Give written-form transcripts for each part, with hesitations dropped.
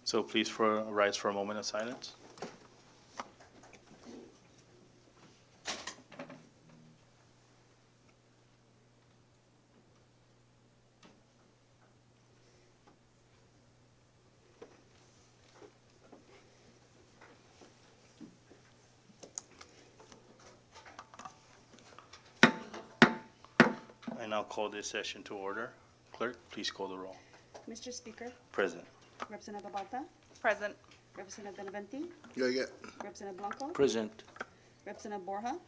So please rise for a moment of silence. I now call this session to order. Clerk, please call the roll. Mr. Speaker, Present. Representative Abalta, Present. Representative Benavente, Yeah. Representative Blanco, Present. Representative Borja,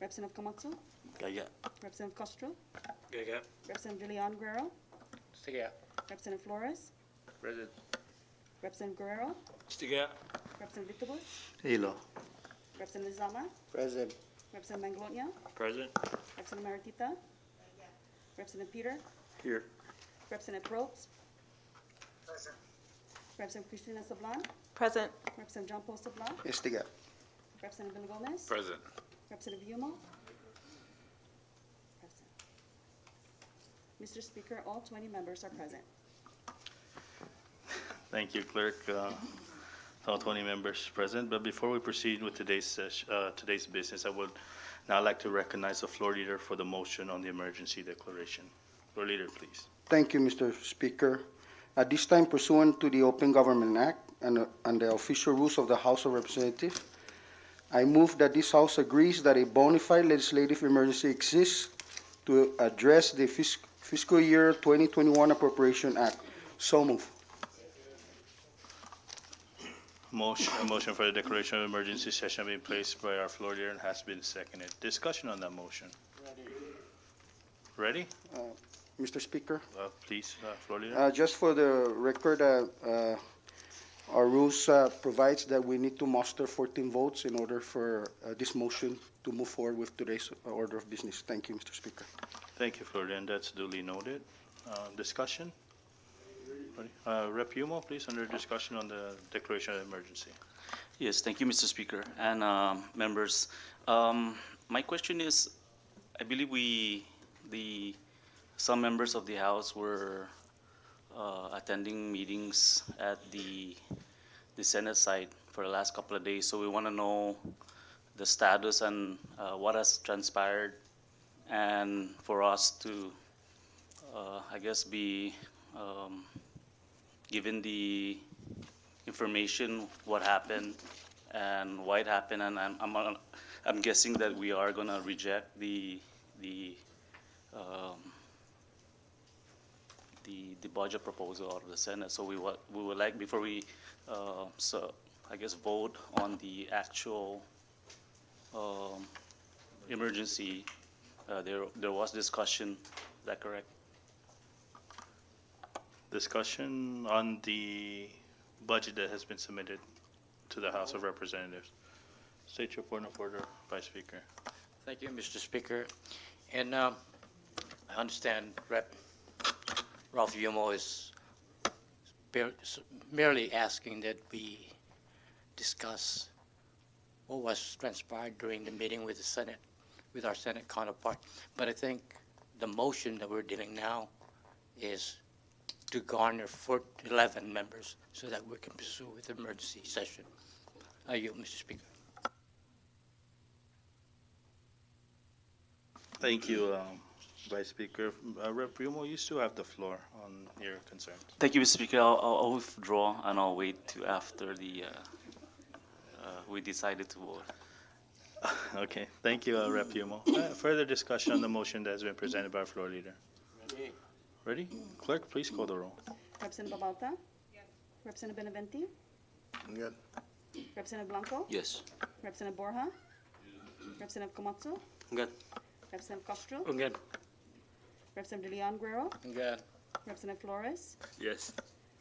Representative Camacho, Gaya. Representative Castro, Gaya. Representative De Leon Guerrero, Stiga. Representative Flores, Present. Representative Guerrero, Stiga. Representative Victorvos, Hilo. Representative Zama, Present. Representative Manglotnia, Present. Representative Maritita, Representative Peter, Here. Representative Probst, Representative Cristina Sablan, Present. Representative John Paul Sablan, Estiga. Representative Villagomez, Present. Representative Yumo. Present. Mr. Speaker, all 20 members are present. Thank you, Clerk. All 20 members present. But before we proceed with today's business, I would now like to recognize the floor leader for the motion on the emergency declaration. Floor leader, please. Thank you, Mr. Speaker. At this time, pursuant to the Open Government Act and the official rules of the House of Representatives, I move that this House agrees that a bona fide legislative emergency exists to address the fiscal year 2021 Appropriation Act. So move. A motion for the declaration of emergency session being placed by our floor leader and has been seconded. Discussion on that motion. Ready? Mr. Speaker, Please, floor leader. just for the record, our rules provides that we need to muster 14 votes in order for this motion to move forward with today's order of business. Thank you, Mr. Speaker. Thank you, floor leader, and that's duly noted. Discussion? Ready? Rep. Yumo, please, under discussion on the declaration of emergency. Yes, thank you, Mr. Speaker and members. My question is, I believe some members of the House were attending meetings at the Senate side for the last couple of days, so we want to know the status and what has transpired, and for us to, I guess, be given the information what happened and why it happened, and I'm guessing that we are gonna reject the budget proposal out of the Senate. So we would like, before we I guess vote on the actual emergency, there was discussion. Is that correct? Discussion on the budget that has been submitted to the House of Representatives. State your point of order, Vice Speaker. Thank you, Mr. Speaker. And I understand Rep. Ralph Yumo is merely asking that we discuss what was transpired during the meeting with the Senate, with our Senate counterpart. But I think the motion that we're dealing now is to garner 11 members so that we can pursue with the emergency session. I yield, Mr. Speaker. Thank you, Vice Speaker. Rep. Yumo, you still have the floor on your concerns. Thank you, Mr. Speaker. I'll withdraw and I'll wait to after we decided to vote. Okay, thank you, Rep. Yumo. Further discussion on the motion that has been presented by our floor leader. Ready? Clerk, please call the roll. Representative Abalta, Representative Benavente, Good. Representative Blanco, Yes. Representative Borja, Representative Camacho, Good. Representative Castro, Good. Representative De Leon Guerrero, Good. Representative Flores, Yes.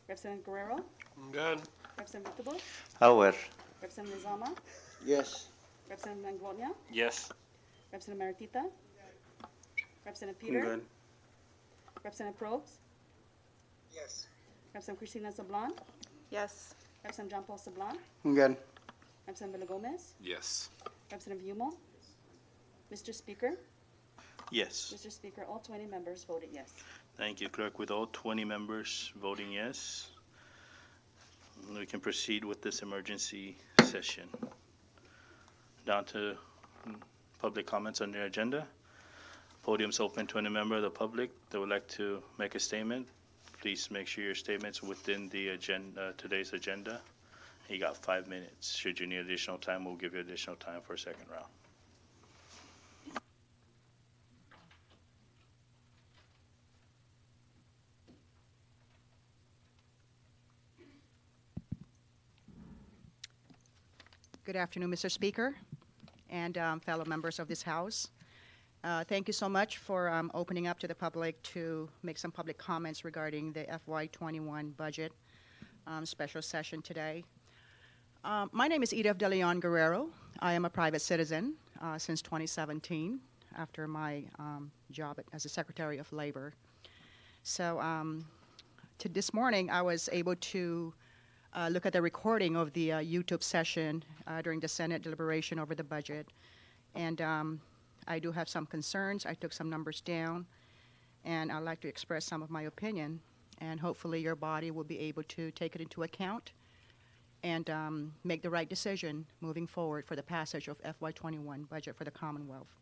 Representative Guerrero, Good. Representative Victorvos, However. Representative Zama, Yes. Representative Manglotnia, Yes. Representative Maritita, Representative Peter, Representative Probst, Yes. Representative Cristina Sablan, Yes. Representative John Paul Sablan, Good. Representative Villagomez, Yes. Representative Yumo. Mr. Speaker, Yes. Mr. Speaker, all 20 members voted yes. Thank you, Clerk. With all 20 members voting yes, we can proceed with this emergency session. Down to public comments on the agenda. Podium's open to any member of the public that would like to make a statement. Please make sure your statement's within the agenda, today's agenda. You got 5 minutes. Should you need additional time, we'll give you additional time for a second round. Good afternoon, Mr. Speaker and fellow members of this House. Thank you so much for opening up to the public to make some public comments regarding the FY21 budget special session today. My name is Edith De Leon Guerrero. I am a private citizen since 2017 after my job as a Secretary of Labor. So this morning I was able to look at the recording of the YouTube session during the Senate deliberation over the budget. And I do have some concerns. I took some numbers down, and I'd like to express some of my opinion. And hopefully your body will be able to take it into account and make the right decision moving forward for the passage of FY21 budget for the Commonwealth.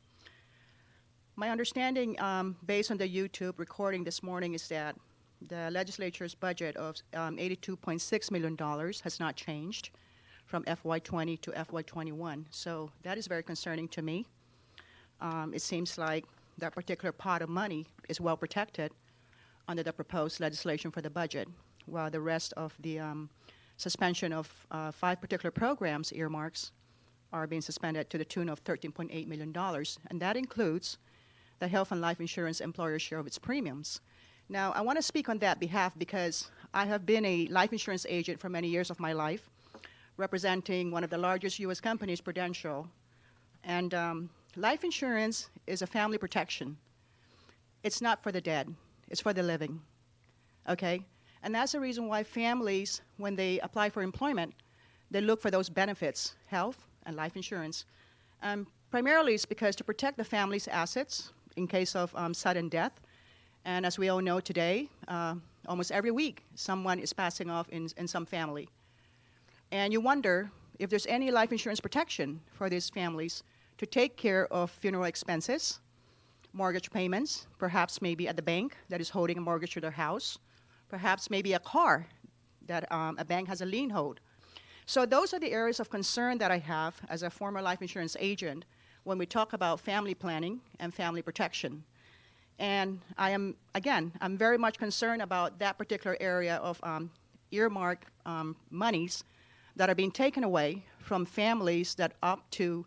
My understanding, based on the YouTube recording this morning, is that the legislature's budget of $82.6 million has not changed from FY20 to FY21. So that is very concerning to me. It seems like that particular pot of money is well protected under the proposed legislation for the budget, while the rest of the suspension of 5 particular programs earmarks are being suspended to the tune of $13.8 million. And that includes the health and life insurance employer share of its premiums. Now, I want to speak on that behalf because I have been a life insurance agent for many years of my life, representing one of the largest U.S. companies, Prudential. And life insurance is a family protection. It's not for the dead. It's for the living. Okay? And that's the reason why families, when they apply for employment, they look for those benefits, health and life insurance. Primarily, it's because to protect the family's assets in case of sudden death. And as we all know today, almost every week, someone is passing off in some family. And you wonder if there's any life insurance protection for these families to take care of funeral expenses, mortgage payments, perhaps maybe at the bank that is holding a mortgage to their house, perhaps maybe a car that a bank has a lien hold. So those are the areas of concern that I have as a former life insurance agent when we talk about family planning and family protection. And I'm very much concerned about that particular area of earmarked monies that are being taken away from families that opt to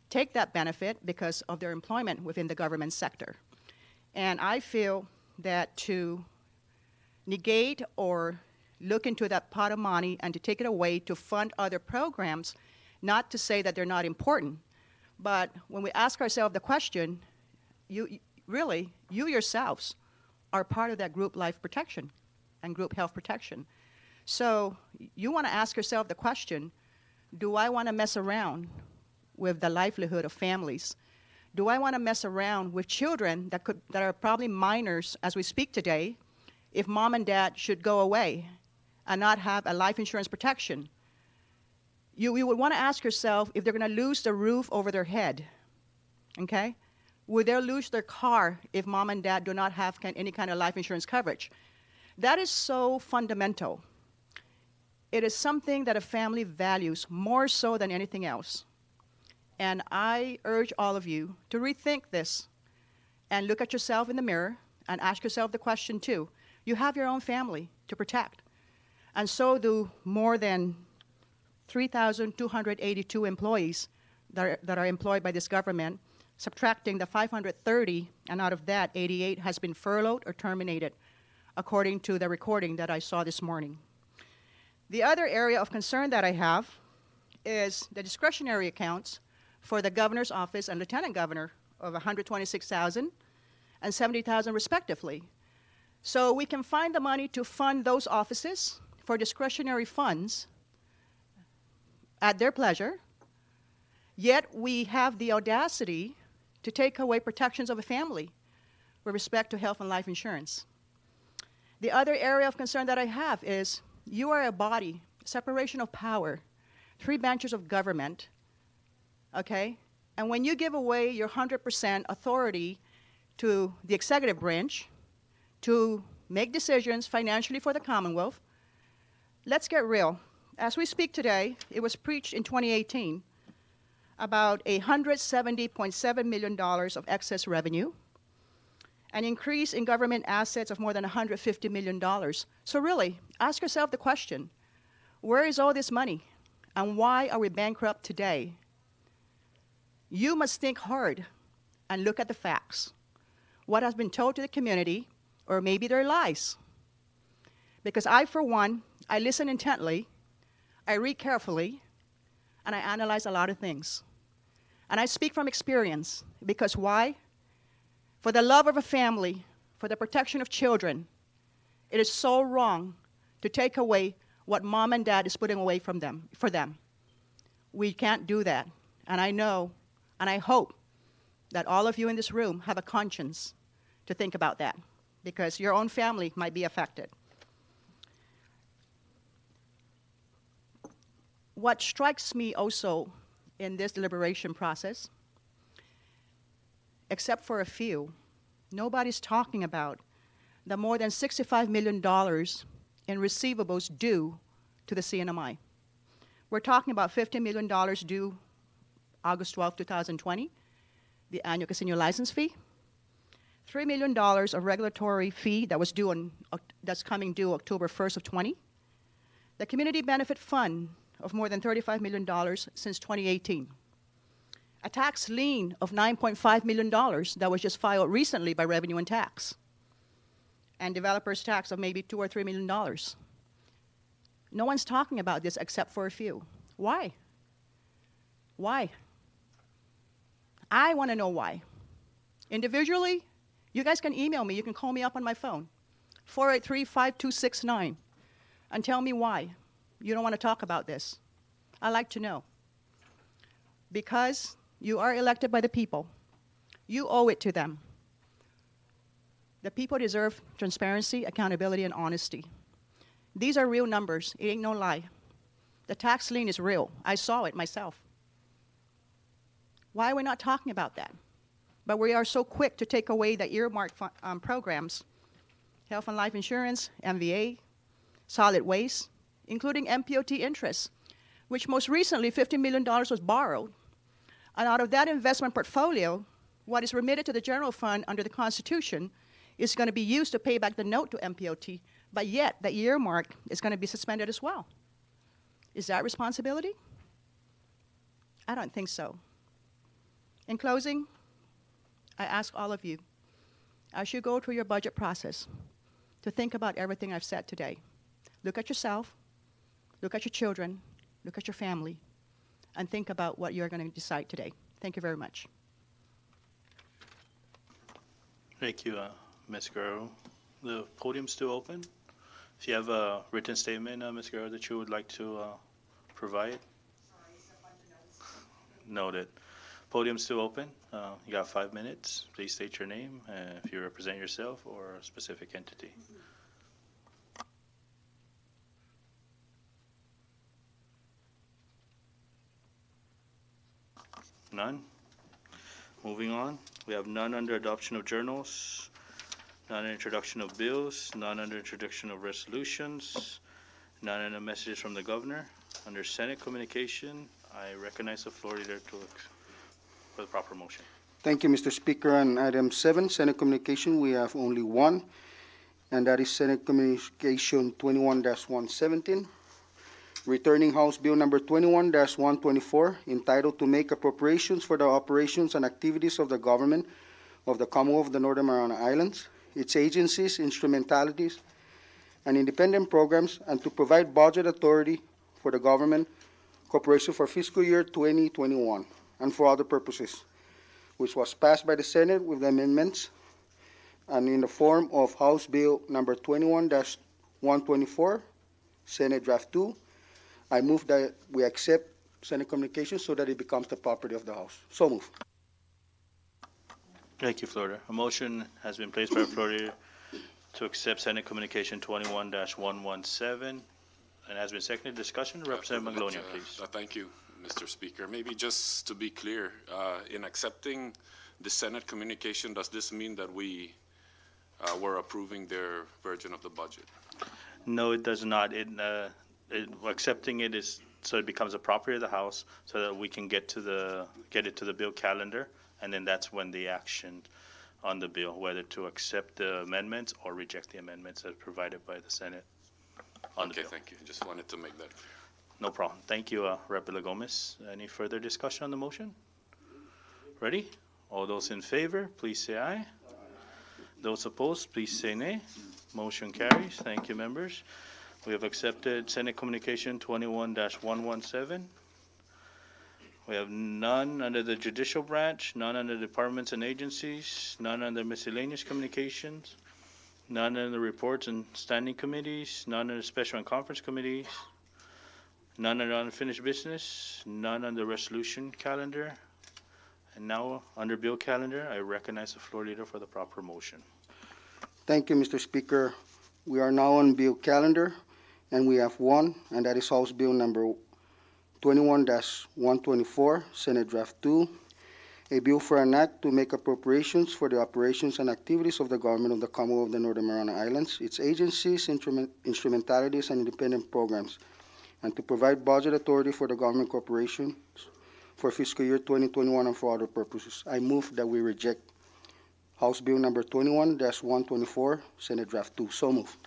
take that benefit because of their employment within the government sector. And I feel that to negate or look into that pot of money and to take it away to fund other programs, not to say that they're not important, but when we ask ourselves the question, you yourselves are part of that group life protection and group health protection. So you want to ask yourself the question, do I want to mess around with the livelihood of families? Do I want to mess around with children that are probably minors as we speak today if mom and dad should go away and not have a life insurance protection? You would want to ask yourself if they're going to lose the roof over their head, okay? Would they lose their car if mom and dad do not have any kind of life insurance coverage? That is so fundamental. It is something that a family values more so than anything else. And I urge all of you to rethink this and look at yourself in the mirror and ask yourself the question too. You have your own family to protect. And so do more than 3,282 employees that are employed by this government, subtracting the 530, and out of that, 88 has been furloughed or terminated, according to the recording that I saw this morning. The other area of concern that I have is the discretionary accounts for the governor's office and lieutenant governor of $126,000 and $70,000 respectively. So we can find the money to fund those offices for discretionary funds at their pleasure, yet we have the audacity to take away protections of a family with respect to health and life insurance. The other area of concern that I have is you are a body, separation of power, three branches of government, okay? And when you give away your 100% authority to the executive branch to make decisions financially for the Commonwealth, let's get real. As we speak today, it was preached in 2018 about $170.7 million of excess revenue, an increase in government assets of more than $150 million. So really, ask yourself the question, where is all this money? And why are we bankrupt today? You must think hard and look at the facts. What has been told to the community, or maybe they're lies. Because I, for one, I listen intently, I read carefully, and I analyze a lot of things. And I speak from experience, because why? For the love of a family, for the protection of children, it is so wrong to take away what mom and dad is putting away from them, for them. We can't do that. And I know, and I hope that all of you in this room have a conscience to think about that, because your own family might be affected. What strikes me also in this deliberation process, except for a few, nobody's talking about the more than $65 million in receivables due to the CNMI. We're talking about $50 million due August 12, 2020, the annual casino license fee, $3 million of regulatory fee that was due on, that's coming due October 1st of 20, the Community Benefit Fund of more than $35 million since 2018, a tax lien of $9.5 million that was just filed recently by Revenue and Tax, and developers tax of maybe $2 or $3 million. No one's talking about this except for a few. Why? Why? I want to know why. Individually, you guys can email me. You can call me up on my phone, 483-5269, and tell me why you don't want to talk about this. I'd like to know. Because you are elected by the people. You owe it to them. The people deserve transparency, accountability, and honesty. These are real numbers. It ain't no lie. The tax lien is real. I saw it myself. Why are we not talking about that? But we are so quick to take away the earmarked programs, health and life insurance, MVA, solid waste, including MPOT interest, which most recently $50 million was borrowed. And out of that investment portfolio, what is remitted to the general fund under the Constitution is going to be used to pay back the note to MPOT, but yet the earmark is going to be suspended as well. Is that responsibility? I don't think so. In closing, I ask all of you, as you go through your budget process, to think about everything I've said today. Look at yourself, look at your children, look at your family, and think about what you're going to decide today. Thank you very much. Thank you, Ms. Guerrero. The podium's still open. If you have a written statement, Ms. Guerrero, that you would like to provide. Noted. Podium's still open. You got 5 minutes. Please state your name, if you represent yourself or a specific entity. None? Moving on. We have none under adoption of journals, none under introduction of bills, none under introduction of resolutions, none under messages from the governor. Under Senate communication, I recognize the floor leader for the proper motion. Thank you, Mr. Speaker. On item 7, Senate Communication, we have only one, and that is Senate Communication 21-117, returning House Bill number 21-124, entitled to make appropriations for the operations and activities of the government of the Commonwealth of the Northern Mariana Islands, its agencies, instrumentalities, and independent programs, and to provide budget authority for the government corporation for fiscal year 2021 and for other purposes, which was passed by the Senate with amendments and in the form of House Bill number 21-124, Senate Draft 2. I move that we accept Senate communications so that it becomes the property of the House. So move. Thank you, Florida. A motion has been placed by the floor leader to accept Senate Communication 21-117. and has been seconded. Discussion, Representative Maglonia, please. Thank you, Mr. Speaker. Maybe just to be clear, in accepting the Senate communication, does this mean that we were approving their version of the budget? No, it does not. Accepting it is, so it becomes a property of the House, so that we can get it to the bill calendar, and then that's when the action on the bill, whether to accept the amendments or reject the amendments as provided by the Senate on the Okay, bill. thank you. Just wanted to make that clear. No problem. Thank you, Rep. Gomez. Any further discussion on the motion? Ready? All those in favor, please say aye. Those opposed, please say nay. Motion carries. Thank you, members. We have accepted Senate Communication 21-117. We have none under the judicial branch, none under departments and agencies, none under miscellaneous communications, none under reports and standing committees, none under special and conference committees, none under unfinished business, none under resolution calendar. And now, under bill calendar, I recognize the floor leader for the proper motion. Thank you, Mr. Speaker. We are now on bill calendar, and we have one, and that is House Bill number 21-124, Senate Draft 2, a bill for an act to make appropriations for the operations and activities of the government of the Commonwealth of the Northern Mariana Islands, its agencies, instrumentalities, and independent programs, and to provide budget authority for the government corporations for fiscal year 2021 and for other purposes. I move that we reject House Bill number 21-124, Senate Draft 2. So moved.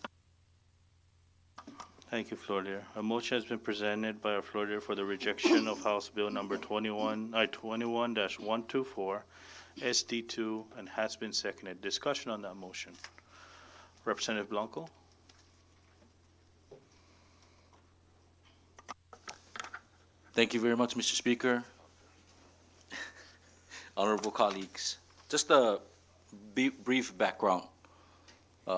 Thank you, floor leader. A motion has been presented by our floor leader for the rejection of House Bill number 21-124, SD2, and has been seconded. Discussion on that motion. Representative Blanco. Thank you very much, Mr. Speaker. Honorable colleagues, just a brief background.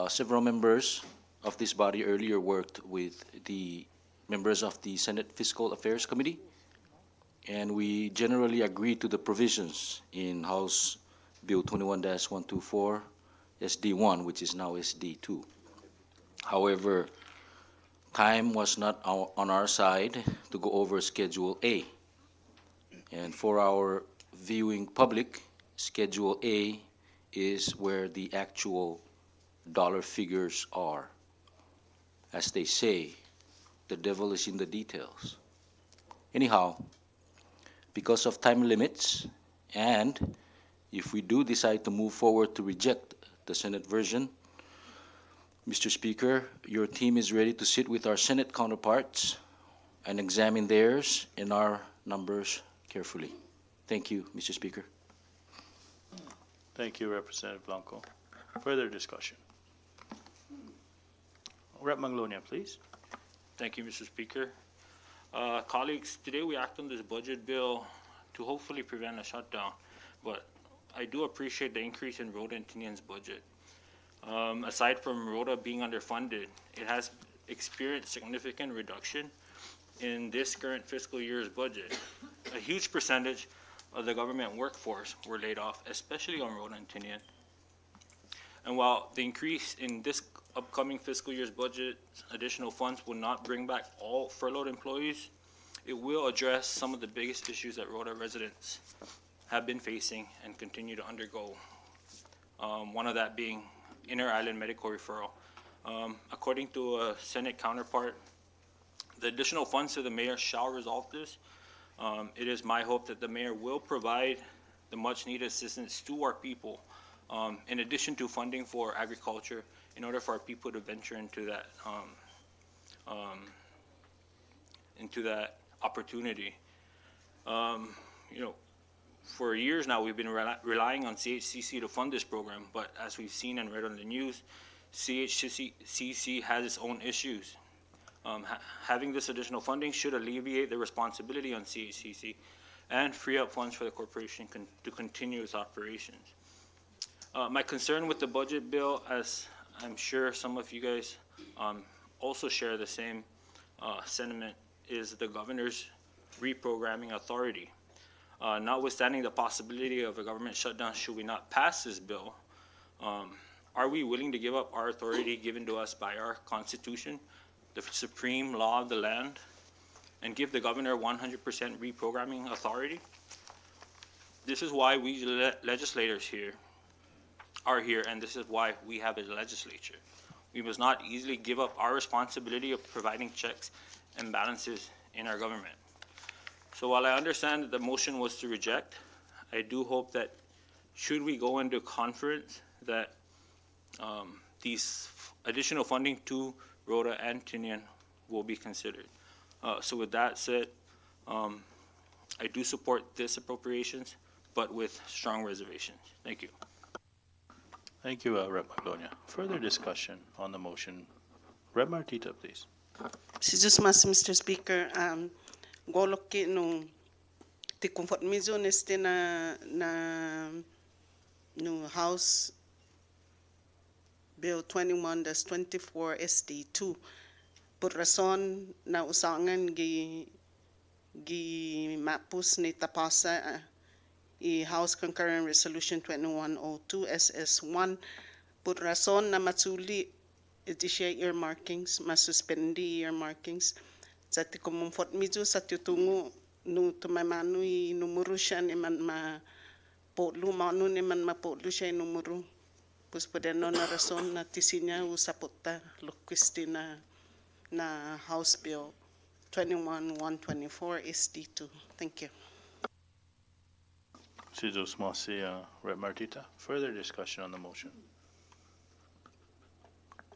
Several members of this body earlier worked with the members of the Senate Fiscal Affairs Committee, and we generally agreed to the provisions in House Bill 21-124, SD1, which is now SD2. However, time was not on our side to go over Schedule A. And for our viewing public, Schedule A is where the actual dollar figures are. As they say, the devil is in the details. Anyhow, because of time limits, and if we do decide to move forward to reject the Senate version, Mr. Speaker, your team is ready to sit with our Senate counterparts and examine theirs and our numbers carefully. Thank you, Mr. Speaker. Thank you, Representative Blanco. Further discussion. Rep. Maglonia, please. Thank you, Mr. Speaker. Colleagues, today we act on this budget bill to hopefully prevent a shutdown, but I do appreciate the increase in Rhoda and Tinian's budget. Aside from Rhoda being underfunded, it has experienced significant reduction in this current fiscal year's budget. A huge percentage of the government workforce were laid off, especially on Rhoda and Tinian. And while the increase in this upcoming fiscal year's budget, additional funds will not bring back all furloughed employees, it will address some of the biggest issues that Rhoda residents have been facing and continue to undergo. One of that being inter-island medical referral. According to a Senate counterpart, the additional funds to the mayor shall resolve this. It is my hope that the mayor will provide the much needed assistance to our people, in addition to funding for agriculture, in order for our people to venture into that opportunity. For years now, we've been relying on CHCC to fund this program, but as we've seen and read on the news, CHCC has its own issues. Having this additional funding should alleviate the responsibility on CHCC and free up funds for the corporation to continue its operations. My concern with the budget bill, as I'm sure some of you guys also share the same sentiment, is the governor's reprogramming authority. Notwithstanding the possibility of a government shutdown should we not pass this bill, are we willing to give up our authority given to us by our Constitution the supreme law of the land, and give the governor 100% reprogramming authority. This is why we legislators here are here, and this is why we have a legislature. We must not easily give up our responsibility of providing checks and balances in our government. So while I understand that the motion was to reject, I do hope that should we go into conference that these additional funding to Rhoda and Tinian will be considered. So with that said, I do support this appropriations, but with strong reservations. Thank you. Thank you, Rep. Maglonia. Further discussion on the motion. Rep. Martita, please. Mas, Mr. Speaker, goloki no te conformizo neste no House Bill 21-24 SD2 por razón na usangan gi mapus ni tapasa i House Concurrent Resolution 2102 SS1 por razón na matsuli iti siya earmarkings, masuspendi earmarkings sa ti kumumfort medyo sa tutungo no tumamano i numero siya ni man mapotlo mano ni man mapotlo siya numero pues pwede no na rason na tisinya usapota lokisti na House Bill 21-124 SD2. Thank you. Sizos Mosi, Rep. Martita. Further discussion on the motion.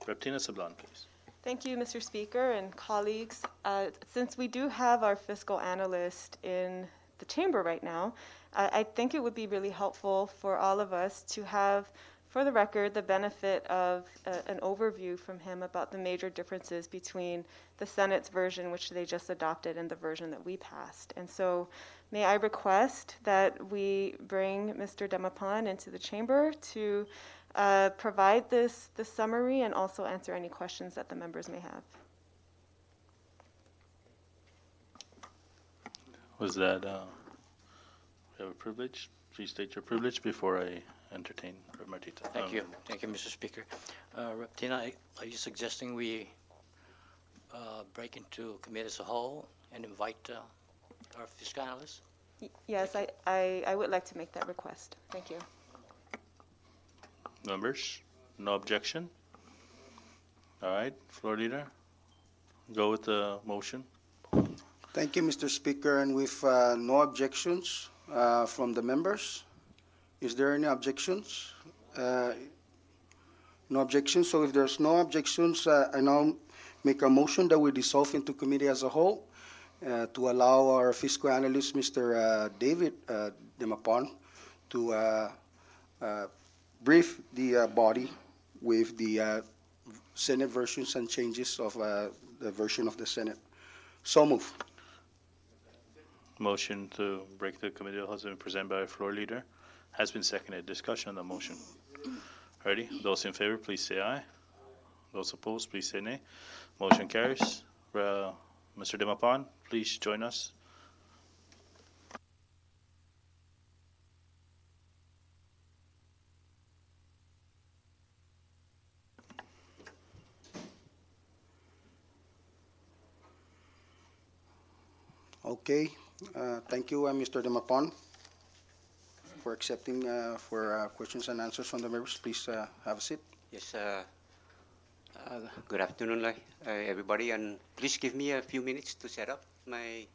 Rep. Tina Sablan, please. Thank you, Mr. Speaker and colleagues. Since we do have our fiscal analyst in the chamber right now, I think it would be really helpful for all of us to have, for the record, the benefit of an overview from him about the major differences between the Senate's version, which they just adopted, and the version that we passed. And so may I request that we bring Mr. Demapan into the chamber to provide the summary and also answer any questions that the members may have. Was that, you have a privilege? Please state your privilege before I entertain Rep. Martita. Thank you. Thank you, Mr. Speaker. Rep. Tina, are you suggesting we break into committee as a whole and invite our fiscal analyst? Yes, I would like to make that request. Thank you. Members, no objection? All right, floor leader, go with the motion. Thank you, Mr. Speaker, and with no objections from the members. Is there any objections? No objections. So if there's no objections, I now make a motion that we dissolve into committee as a whole to allow our fiscal analyst, Mr. David Demapan, to brief the body with the Senate versions and changes of the version of the Senate. So move. Motion to break the committee has been presented by our floor leader. Has been seconded. Discussion on the motion. Ready? Those in favor, please say aye. Those opposed, please say nay. Motion carries. Mr. Demapan, please join us. Okay. Thank you, Mr. Demapan, for accepting for questions and answers from the members. Please have a seat. Yes, good afternoon, everybody, and please give me a few minutes to set up my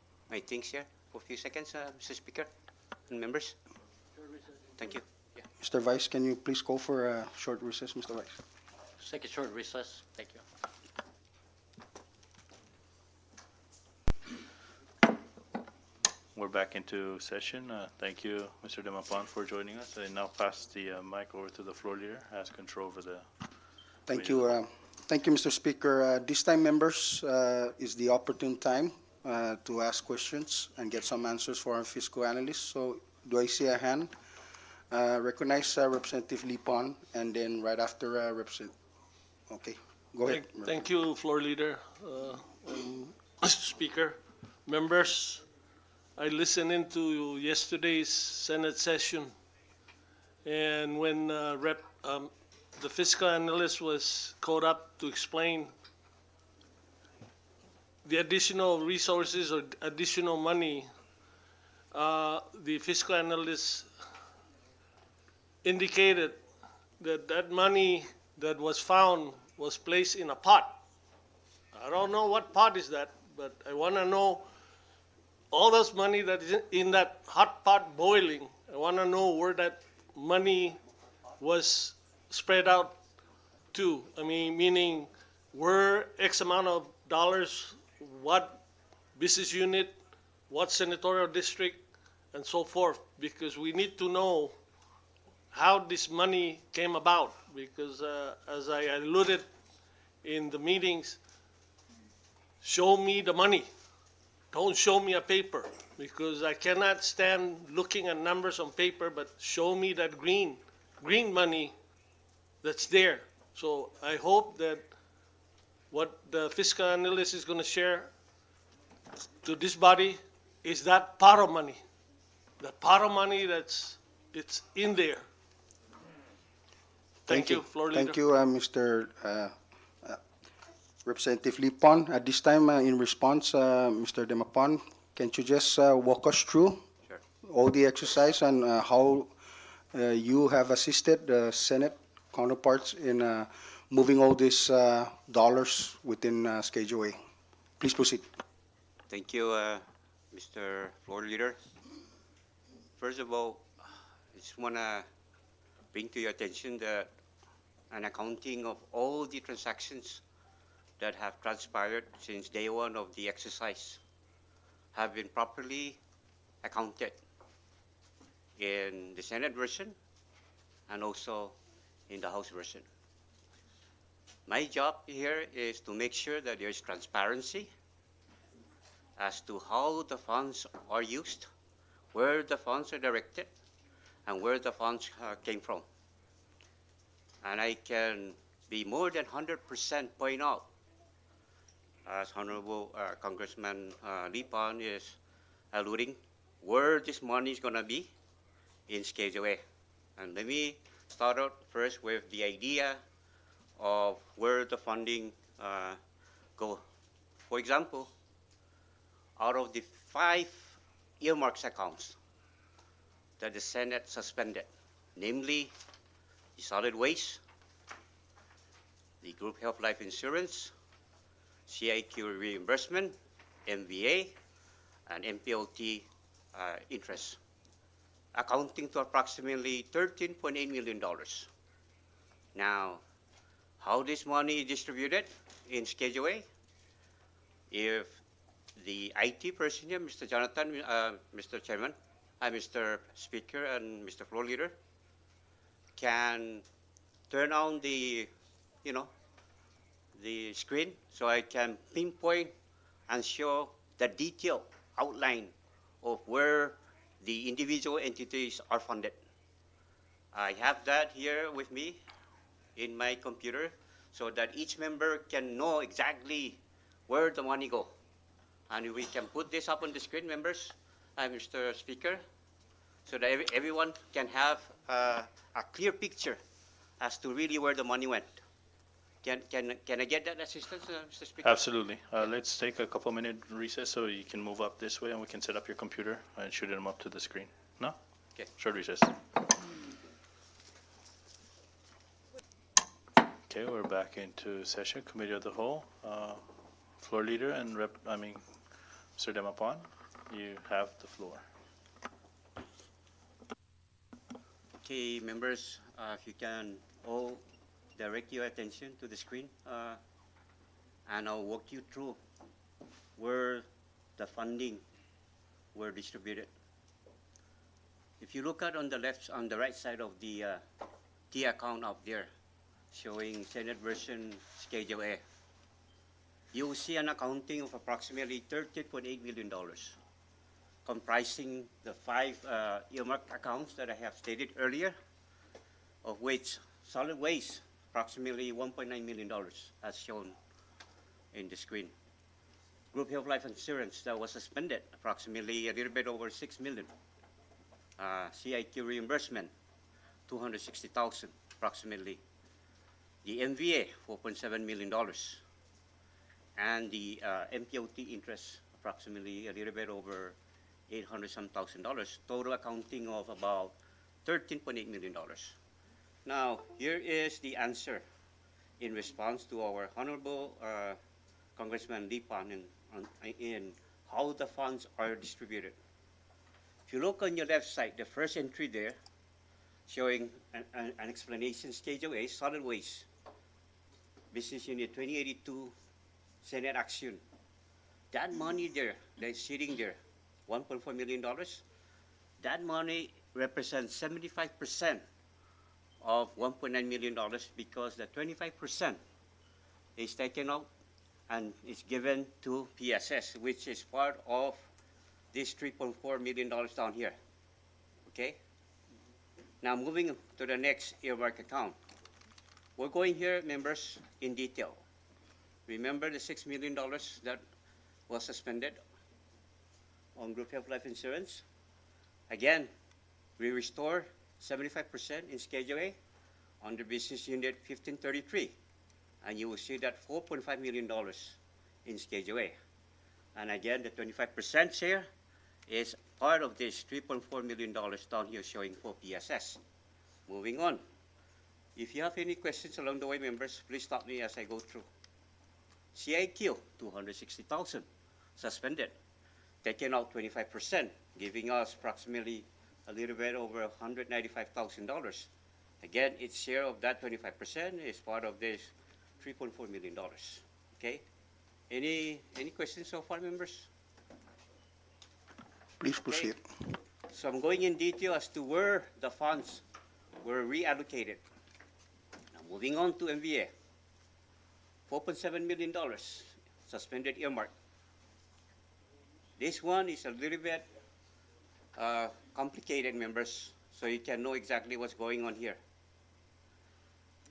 things here for a few seconds, Mr. Speaker and members. Thank you. Yeah. Mr. Vice, can you please call for a short recess, Mr. Vice? Let's take a short recess. Thank you. We're back into session. Thank you, Mr. Demapan, for joining us. I now pass the mic over to the floor leader, has control over the. Thank you. Thank you, Mr. Speaker. This time, members, is the opportune time to ask questions and get some answers for our fiscal analyst. So, do I see a hand? Recognize Representative Lipon, and then right after Representative. Okay, go ahead. Thank you, floor leader, Mr. Speaker, members. I listened into yesterday's Senate session, and when the fiscal analyst was called up to explain the additional resources or additional money, the fiscal analyst indicated that that money that was found was placed in a pot. I don't know what pot is that, but I want to know all this money that is in that hot pot boiling. I want to know where that money was spread out to. I mean, meaning where X amount of dollars, what business unit, what senatorial district, and so forth, because we need to know how this money came about, because as I alluded in the meetings, show me the money. Don't show me a paper, because I cannot stand looking at numbers on paper, but show me that green money that's there. So I hope that what the fiscal analyst is going to share to this body is that pot of money. That pot of money it's in there. Thank you, Floor Leader. Thank you, Mr. Representative Lipon. At this time, in response, Mr. Demapon, can you just walk us through all the exercise and how you have assisted the Senate counterparts in moving all these dollars within Schedule A? Please proceed. Thank you, Mr. Floor Leader. First of all, I just want to bring to your attention that an accounting of all the transactions that have transpired since day one of the exercise have been properly accounted in the Senate version and also in the House version. My job here is to make sure that there is transparency as to how the funds are used, where the funds are directed, and where the funds came from. And I can be more than 100% point out, as Honorable Congressman Lipon is alluding, where this money is going to be in Schedule A. And let me start out first with the idea of where the funding go. For example, out of the 5 earmarks accounts that the Senate suspended, namely the solid waste, the group health life insurance, CIQ reimbursement, MVA, and MPLT interest, accounting to approximately $13.8 million. Now, how this money is distributed in Schedule A? If the IT person here, Mr. Jonathan, Mr. Chairman, Mr. Speaker, and Mr. Floor Leader, can turn on the, the screen so I can pinpoint and show the detailed outline of where the individual entities are funded. I have that here with me in my computer so that each member can know exactly where the money go. And we can put this up on the screen, members, Mr. Speaker, so that everyone can have a clear picture as to really where the money went. Can I get that assistance, Mr. Speaker? Absolutely. Let's take a couple-minute recess so you can move up this way and we can set up your computer and shoot them up to the screen. No? Okay. Short recess. Okay, we're back into session, Committee of the Whole. Floor Leader and Mr. Demapon, you have the floor. Okay, members, if you can all direct your attention to the screen, and I'll walk you through where the funding were distributed. If you look at on the right side of the T account up there, showing Senate version Schedule A, you will see an accounting of approximately $13.8 million, comprising the 5 earmarked accounts that I have stated earlier, of which solid waste, approximately $1.9 million, as shown in the screen. Group health life insurance that was suspended, approximately a little bit over $6 million. CIQ reimbursement, $260,000, approximately. The MVA, $4.7 million. and the MPOT interest, approximately a little bit over 800 some thousand dollars, total accounting of about $13.8 million. Now, here is the answer in response to our Honorable Congressman Lipan in how the funds are distributed. If you look on your left side, the first entry there, showing an explanation, Schedule A, solid waste, Business Unit 2082, Senate Action. That money there, that's sitting there, $1.4 million, that money represents 75% of $1.9 million because the 25% is taken out and is given to PSS, which is part of this $3.4 million down here. Okay? Now moving to the next earmark account. We're going here, members, in detail. Remember the $6 million that was suspended on group health life insurance? Again, we restore 75% in Schedule A under Business Unit 1533. And you will see that $4.5 million in Schedule A. And again, the 25% share is part of this $3.4 million down here showing for PSS. Moving on. If you have any questions along the way, members, please stop me as I go through. CIQ, $260,000, suspended. Taken out 25%, giving us approximately a little bit over $195,000. Again, its share of that 25% is part of this $3.4 million. Okay? Any questions so far, members? Please proceed. Okay. So I'm going in detail as to where the funds were reallocated. Now moving on to MVA. $4.7 million suspended earmark. This one is a little bit complicated, members, so you can know exactly what's going on here.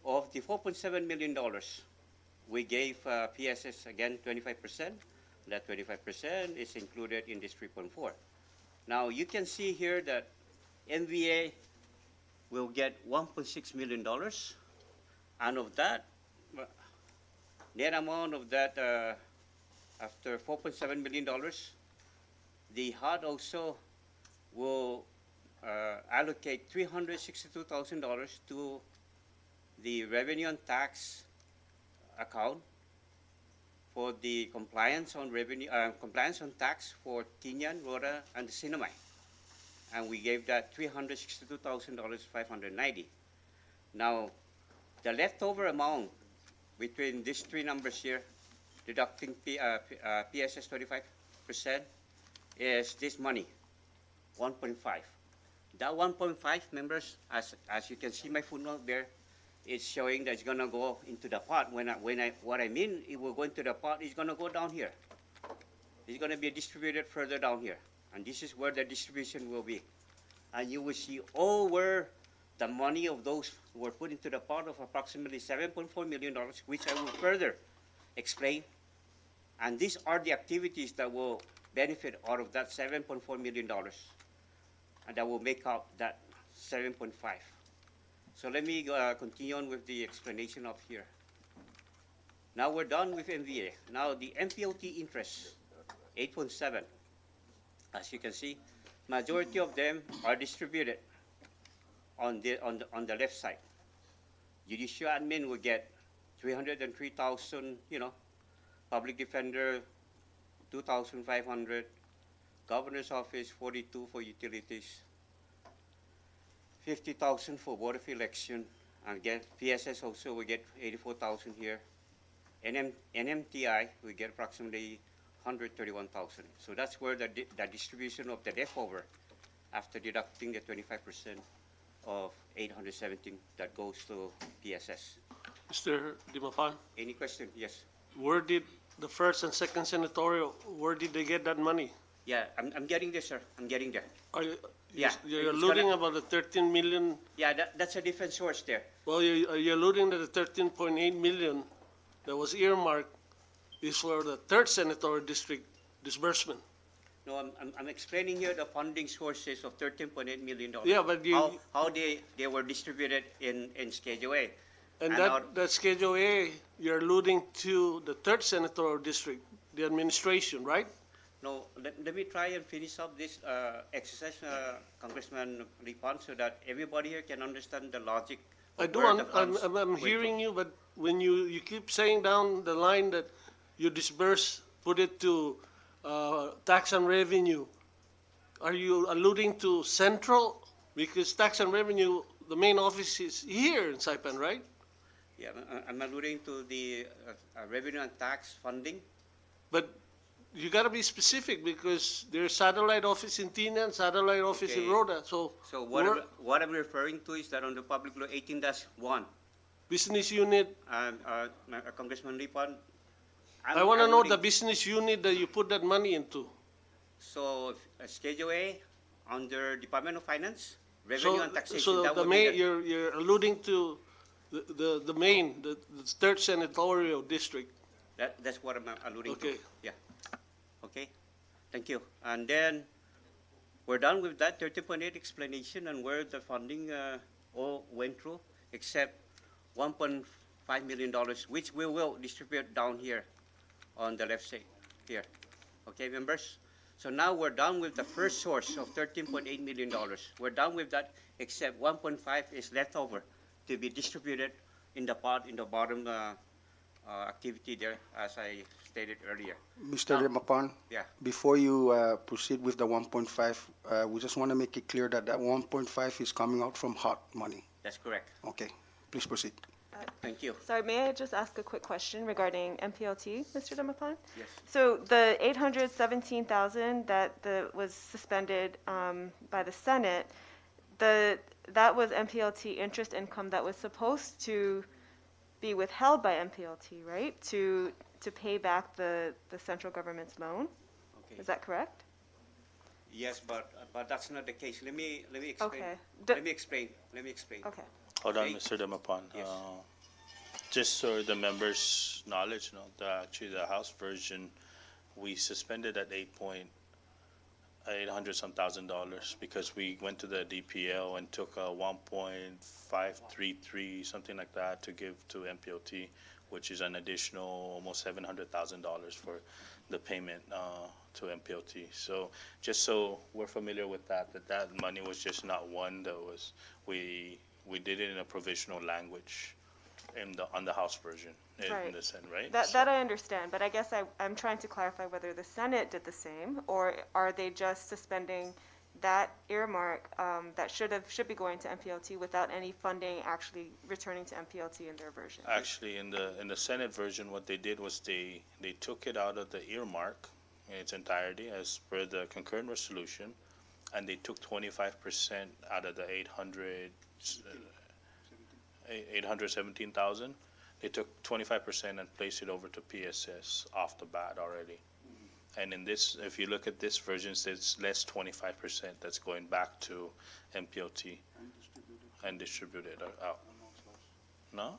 Of the $4.7 million, we gave PSS, again, 25%. That 25% is included in this 3.4. Now, you can see here that MVA will get $1.6 million. And of that, net amount of that, after $4.7 million, the HUD also will allocate $362,000 to the revenue and tax account for the compliance on revenue, compliance on tax for Tinian, Rota, and the Sinamay. And we gave that $362,590. Now, the leftover amount between these three numbers here, deducting PSS 25%, is this money, 1.5. That 1.5, members, as you can see my footnote there, it's showing that it's going to go into the pot. What I mean, it will go into the pot, it's going to go down here. It's going to be distributed further down here. And this is where the distribution will be. And you will see all where the money of those were put into the pot of approximately $7.4 million, which I will further explain. And these are the activities that will benefit out of that $7.4 million. And that will make up that 7.5. So let me continue on with the explanation up here. Now we're done with MVA. Now the MPOT interest, 8.7. As you can see, majority of them are distributed on the left side. Judicial admin will get 303,000, public defender 2,500, governor's office 42 for utilities, 50,000 for board of election, and again PSS also will get 84,000 here. NMTI we get approximately 131,000. So that's where the distribution of the leftover after deducting the 25% of 817 that goes to PSS. Mr. Dimapan, Any question? Yes. where did the first and second senatorial, where did they get that money? Yeah, I'm getting there, sir. I'm getting there. Are you, Yeah, you're it's alluding gonna- about the 13 million, Yeah, that's a different source there. well, you're alluding to the 13.8 million that was earmarked is for the third senatorial district disbursement. No, I'm explaining here the funding sources of $13.8 million. Yeah, but you- How they were distributed in Schedule A. And And our- that Schedule A, you're alluding to the third senatorial district, the administration, right? No, let me try and finish up this exercise, Congressman Ripon, so that everybody here can understand the logic. I of do, where the funds I'm went hearing from. you, but when you keep saying down the line that you disperse, put it to tax and revenue, are you alluding to central? Because tax and revenue, the main office is here in Saipan, right? Yeah, I'm alluding to the revenue and tax funding. But you gotta be specific because there's satellite office in Tina and satellite office in Okay. Rhoda, so. So we're- what I'm referring to is that on the Public Law 18-1, Business unit, Congressman Ripon. I wanna know the business unit that you put that money into. So Schedule A, under Department of Finance, Revenue and Taxation. So that the would be main, you're alluding to the main, the third senatorial district. That's what I'm alluding to. Okay. Yeah. Okay. Thank you. And then we're done with that 30.8 explanation on where the funding all went through, except $1.5 million, which we will distribute down here on the left side here. Okay, members? So now we're done with the first source of $13.8 million. We're done with that, except 1.5 is left over to be distributed in the pot in the bottom activity there, as I stated earlier. Mr. Demapan, Yeah. before you proceed with the 1.5, we just want to make it clear that that 1.5 is coming out from hot money. That's correct. Okay, please proceed. Thank you. Sorry, may I just ask a quick question regarding MPLT, Mr. Demapan? Yes. So the 817,000 that was suspended by the Senate, that was MPLT interest income that was supposed to be withheld by MPLT, right? To pay back the central government's loan. Okay. Is that correct? Yes, but that's not the case. Let me explain. Okay. Let me explain. Okay. Hold on, Okay. Mr. Demapan. Yes. Just so the members' knowledge, actually the House version, we suspended at $800,000 because we went to the DPL and took a 1.533, something like that, to give to MPOT, which is an additional almost $700,000 for the payment to MPOT. So just so we're familiar with that money was just not one that was, we did it in a provisional language on the House version in Right. the Senate, right? That I understand, but I guess I'm trying to clarify whether the Senate did the same, or are they just suspending that earmark that should be going to MPLT without any funding actually returning to MPLT in their version? Actually, in the Senate version, what they did was they took it out of the earmark in its entirety as per the concurrent resolution, and they took 25% out of the 817,000. They took 25% and placed it over to PSS off the bat already. And in this, if you look at this version, it's less 25% that's going back to MPOT and distributed out. No?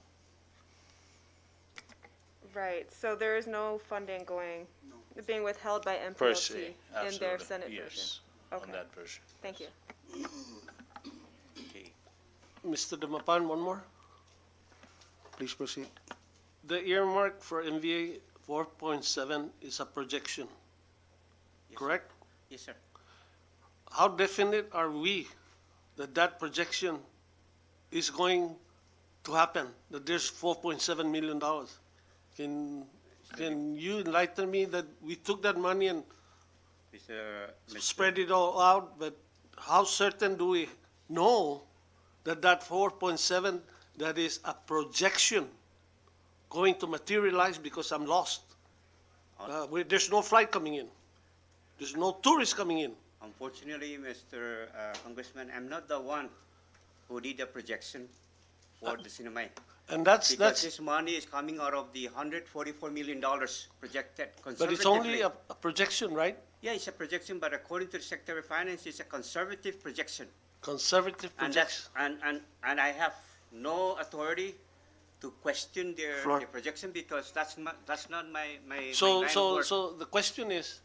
Right, so there is no funding being withheld by Per MPLT se, in their absolutely. Senate version? Yes, on Okay. that version. Thank you. Okay. Mr. Demapan, one more. Please proceed. The earmark for MVA 4.7 is a projection, Yes, correct? Yes, sir. How definite are we that that projection is going to happen, that there's $4.7 million? Can you enlighten me that we took that money and Mr. spread it all out, but how certain do we know that that 4.7, that is a projection, going to materialize? Because I'm lost. There's no flight coming in. There's no tourists coming in. Unfortunately, Mr. Congressman, I'm not the one who did the projection for the cinema. And that's, Because this money is coming out of the $144 million projected conservatively. but it's only a projection, right? Yeah, it's a projection, but according to the Secretary of Finance, it's a conservative projection. Conservative And projection. that's, and I have no authority to question their Floor. projection because that's not my So, line of so, work. so the question is,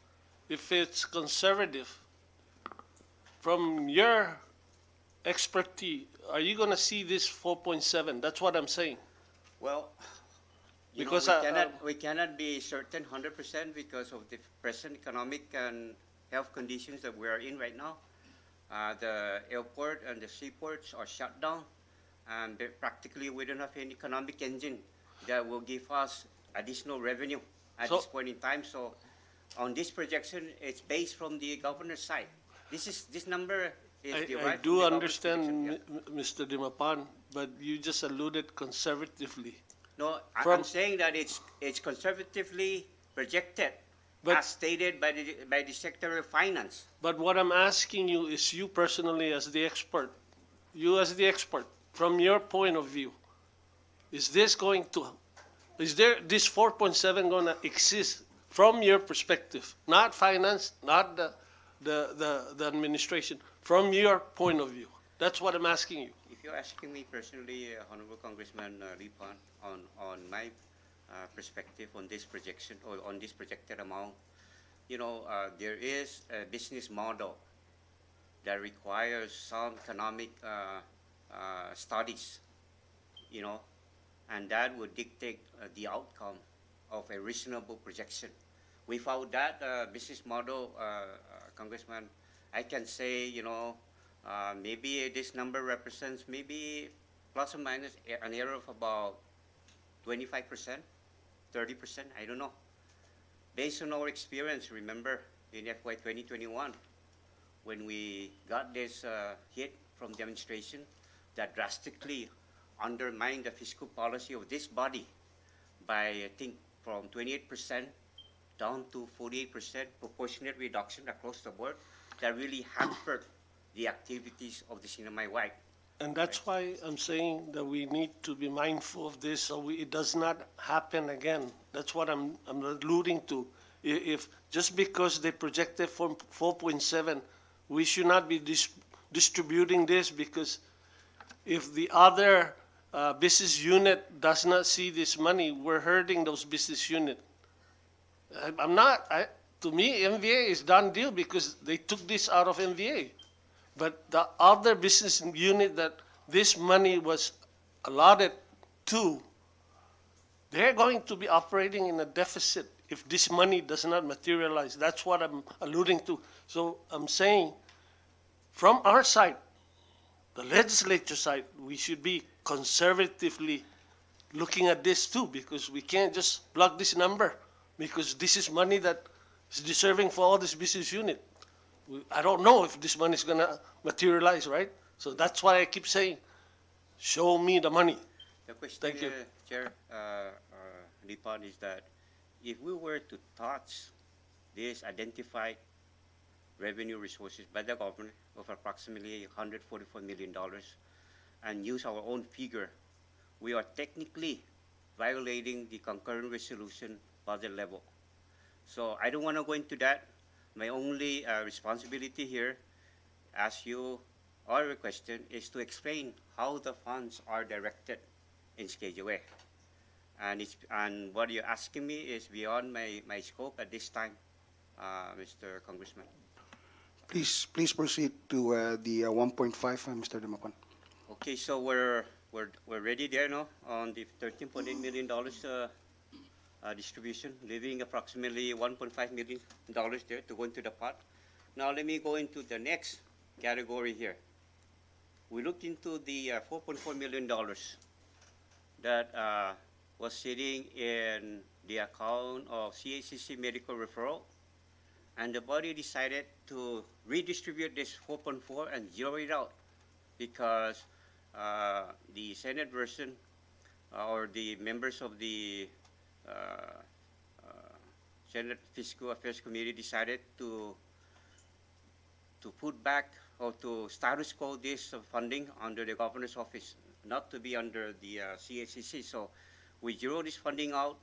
if it's conservative, from your expertise, are you gonna see this 4.7? That's what I'm saying. Well, you know, Because we cannot be certain 100% because of the present economic and health conditions that we are in right now. The airport and the seaports are shut down, and practically we don't have any economic engine that will give us additional revenue at So- this point in time. So, on this projection, it's based from the governor's side. This number is I derived do from the governor's understand, projection, yeah. Mr. Dimapan, but you just alluded conservatively. No, From- I'm saying that it's conservatively projected, But- as stated by the Secretary of Finance. But what I'm asking you is you personally as the expert, from your point of view, is this this 4.7 going to exist from your perspective? Not finance, not the administration, from your point of view. That's what I'm asking you. If you're asking me personally, Honorable Congressman Lipan, on my perspective on this projection or on this projected amount, you know, there is a business model that requires some economic studies, you know, and that would dictate the outcome of a reasonable projection. Without that business model, Congressman, I can say, you know, maybe this number represents maybe plus or minus an error of about 25%, 30%, I don't know. Based on our experience, remember, in FY 2021, when we got this hit from the administration that drastically undermined the fiscal policy of this body by, I think, from 28% down to 48% proportionate reduction across the board, that really hampered the activities of the Sinamay White. And that's why I'm saying that we need to be mindful of this so it does not happen again. That's what I'm alluding to. If just because they projected 4.7, we should not be distributing this, because if the other business unit does not see this money, we're hurting those business unit. To me, MVA is done deal because they took this out of MVA. But the other business unit that this money was allotted to, they're going to be operating in a deficit if this money does not materialize. That's what I'm alluding to. So I'm saying, from our side, the legislature side, we should be conservatively looking at this too, because we can't just plug this number, because this is money that is deserving for all this business unit. I don't know if this money is going to materialize, right? So that's why I keep saying, show me the money. The question, Thank you. Chair Lipan, is that if we were to touch this identified revenue resources by the government of approximately $144 million and use our own figure, we are technically violating the concurrent resolution budget level. So I don't want to go into that. My only responsibility here, as you are requesting, is to explain how the funds are directed in Schedule A. And what you're asking me is beyond my scope at this time, Mr. Congressman. Please proceed to the 1.5, Mr. Dimapan. Okay, so we're ready there now on the $13.8 million distribution, leaving approximately $1.5 million there to go into the pot. Now let me go into the next category here. We looked into the $4.4 million that was sitting in the account of CHCC Medical Referral, and the body decided to redistribute this 4.4 and zero it out because the Senate version or the members of the Senate Fiscal Affairs Committee decided to put back or to status quo this funding under the governor's office, not to be under the CHCC. So we zero this funding out,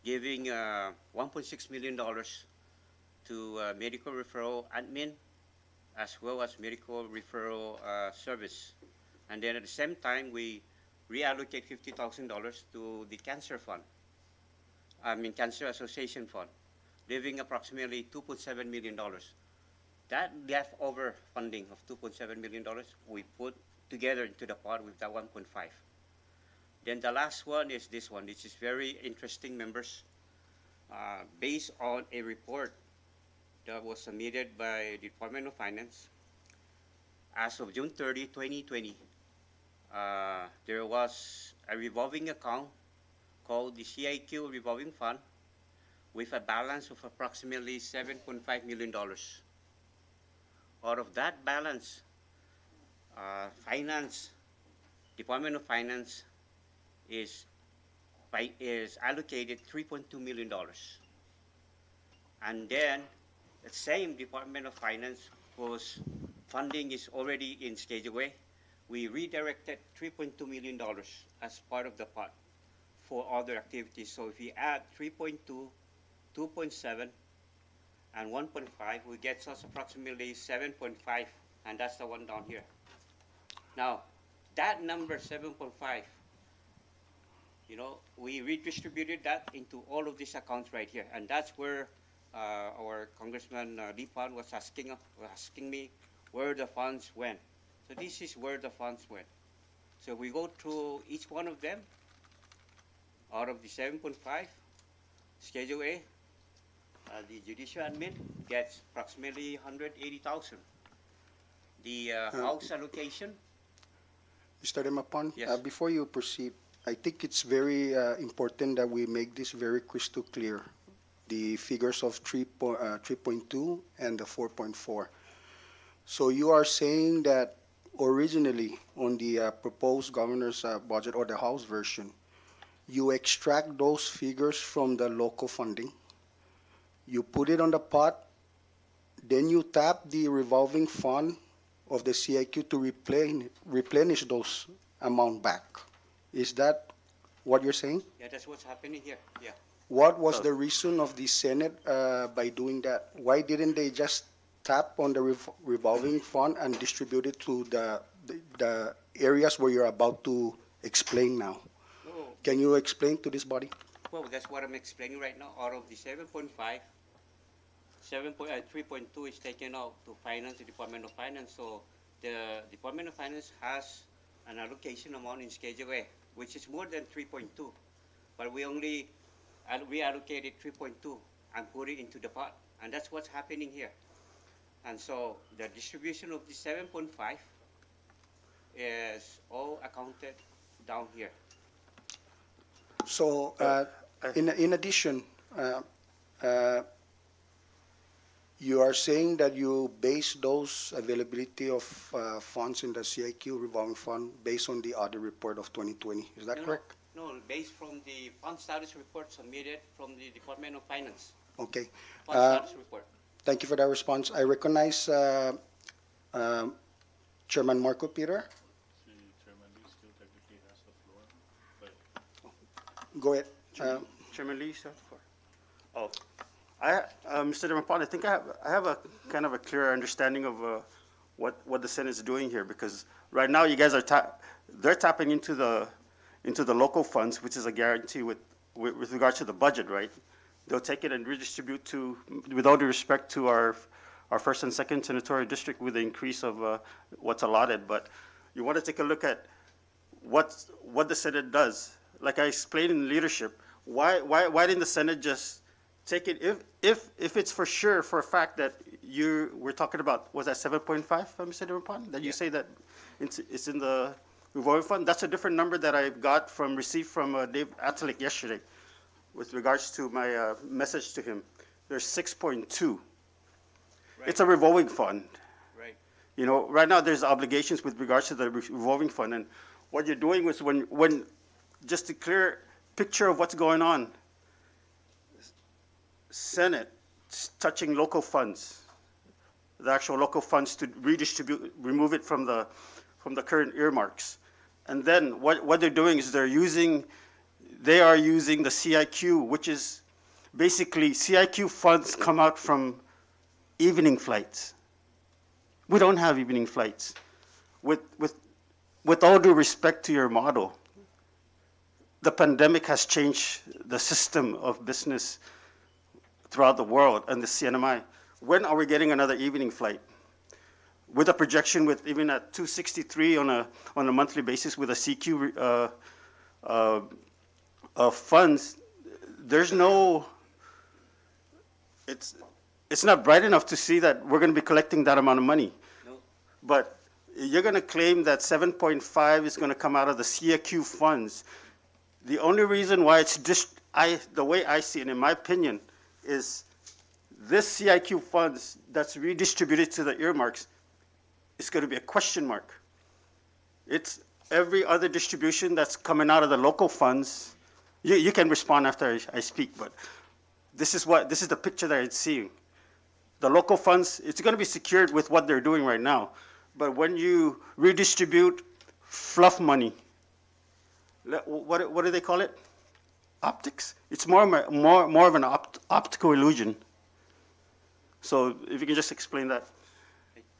giving $1.6 million to medical referral admin as well as medical referral service. And then at the same time, we reallocate $50,000 to the cancer fund, Cancer Association Fund, leaving approximately $2.7 million. That leftover funding of $2.7 million, we put together into the pot with that 1.5. Then the last one is this one. This is very interesting, members. Based on a report that was submitted by the Department of Finance, as of June 30, 2020, there was a revolving account called the CIQ Revolving Fund with a balance of approximately $7.5 million. Out of that balance, Department of Finance is allocated $3.2 million. And then the same Department of Finance, whose funding is already in Schedule A, we redirected $3.2 million as part of the pot for other activities. So if we add 3.2, 2.7, and 1.5, we get us approximately 7.5, and that's the one down here. Now, that number 7.5, we redistributed that into all of these accounts right here, and that's where our Congressman Lee Fan was asking me where the funds went. So this is where the funds went. So we go through each one of them. Out of the 7.5, Schedule A, the judicial admin gets approximately 180,000. The house allocation. Mr. Demapan, Yes. before you proceed, I think it's very important that we make this very crystal clear. The figures of 3.2 and the 4.4. So you are saying that originally on the proposed governor's budget or the House version, you extract those figures from the local funding, you put it on the pot, then you tap the revolving fund of the CIQ to replenish those amount back. Is that what you're saying? Yeah, that's what's happening here. Yeah. What was the reason of the Senate by doing that? Why didn't they just tap on the revolving fund and distribute it to the areas where you're about to explain now? Oh, Can you explain to this body? well, that's what I'm explaining right now. Out of the 7.5, 3.2 is taken out to finance the Department of Finance. So the Department of Finance has an allocation amount in Schedule A, which is more than 3.2, but we only reallocated 3.2 and put it into the pot, and that's what's happening here. And so the distribution of the 7.5 is all accounted down here. So, in addition, you are saying that you base those availability of funds in the CIQ revolving fund based on the audit report of 2020. Is that correct? No, based from the fund status report submitted from the Department of Finance. Okay. Fund status report. Thank you for that response. I recognize Chairman Marco Peter. Chairman Lee still technically has the floor, but Go ahead. Chairman Lee, sir. Mr. Demapan, I think I have a kind of a clear understanding of what the Senate is doing here, because right now you guys are they're tapping into the local funds, which is a guarantee with regards to the budget, right? They'll take it and redistribute with all due respect to our first and second senatorial district with the increase of what's allotted. But you want to take a look at what the Senate does. Like I explained in leadership, why didn't the Senate just take it if it's for sure, for a fact that we're talking about, was that 7.5, Mr. Demapan, that you say that it's in the revolving fund? That's a different number that I received from Dave Atalik yesterday with regards to my message to him. There's 6.2. Right. It's a revolving fund. Right. Right now there's obligations with regards to the revolving fund, and what you're doing was when just a clear picture of what's going on. Senate touching local funds, the actual local funds, to remove it from the current earmarks. And then what they're doing is they are using the CIQ, which is basically CIQ funds come out from evening flights. We don't have evening flights. With all due respect to your model, the pandemic has changed the system of business throughout the world and the CNMI. When are we getting another evening flight? With a projection with even at 263 on a monthly basis with a CQ uh, funds, there's no, it's not bright enough to see that we're going to be collecting that amount of money. No. But you're going to claim that 7.5 is going to come out of the CIQ funds. The only reason why it's just, the way I see it, in my opinion, is this CIQ funds that's redistributed to the earmarks is going to be a question mark. It's every other distribution that's coming out of the local funds. You can respond after I speak, but this is the picture that I'm seeing. The local funds, it's going to be secured with what they're doing right now. But when you redistribute fluff money, what do they call it? Optics? It's more of an optical illusion. So if you can just explain that.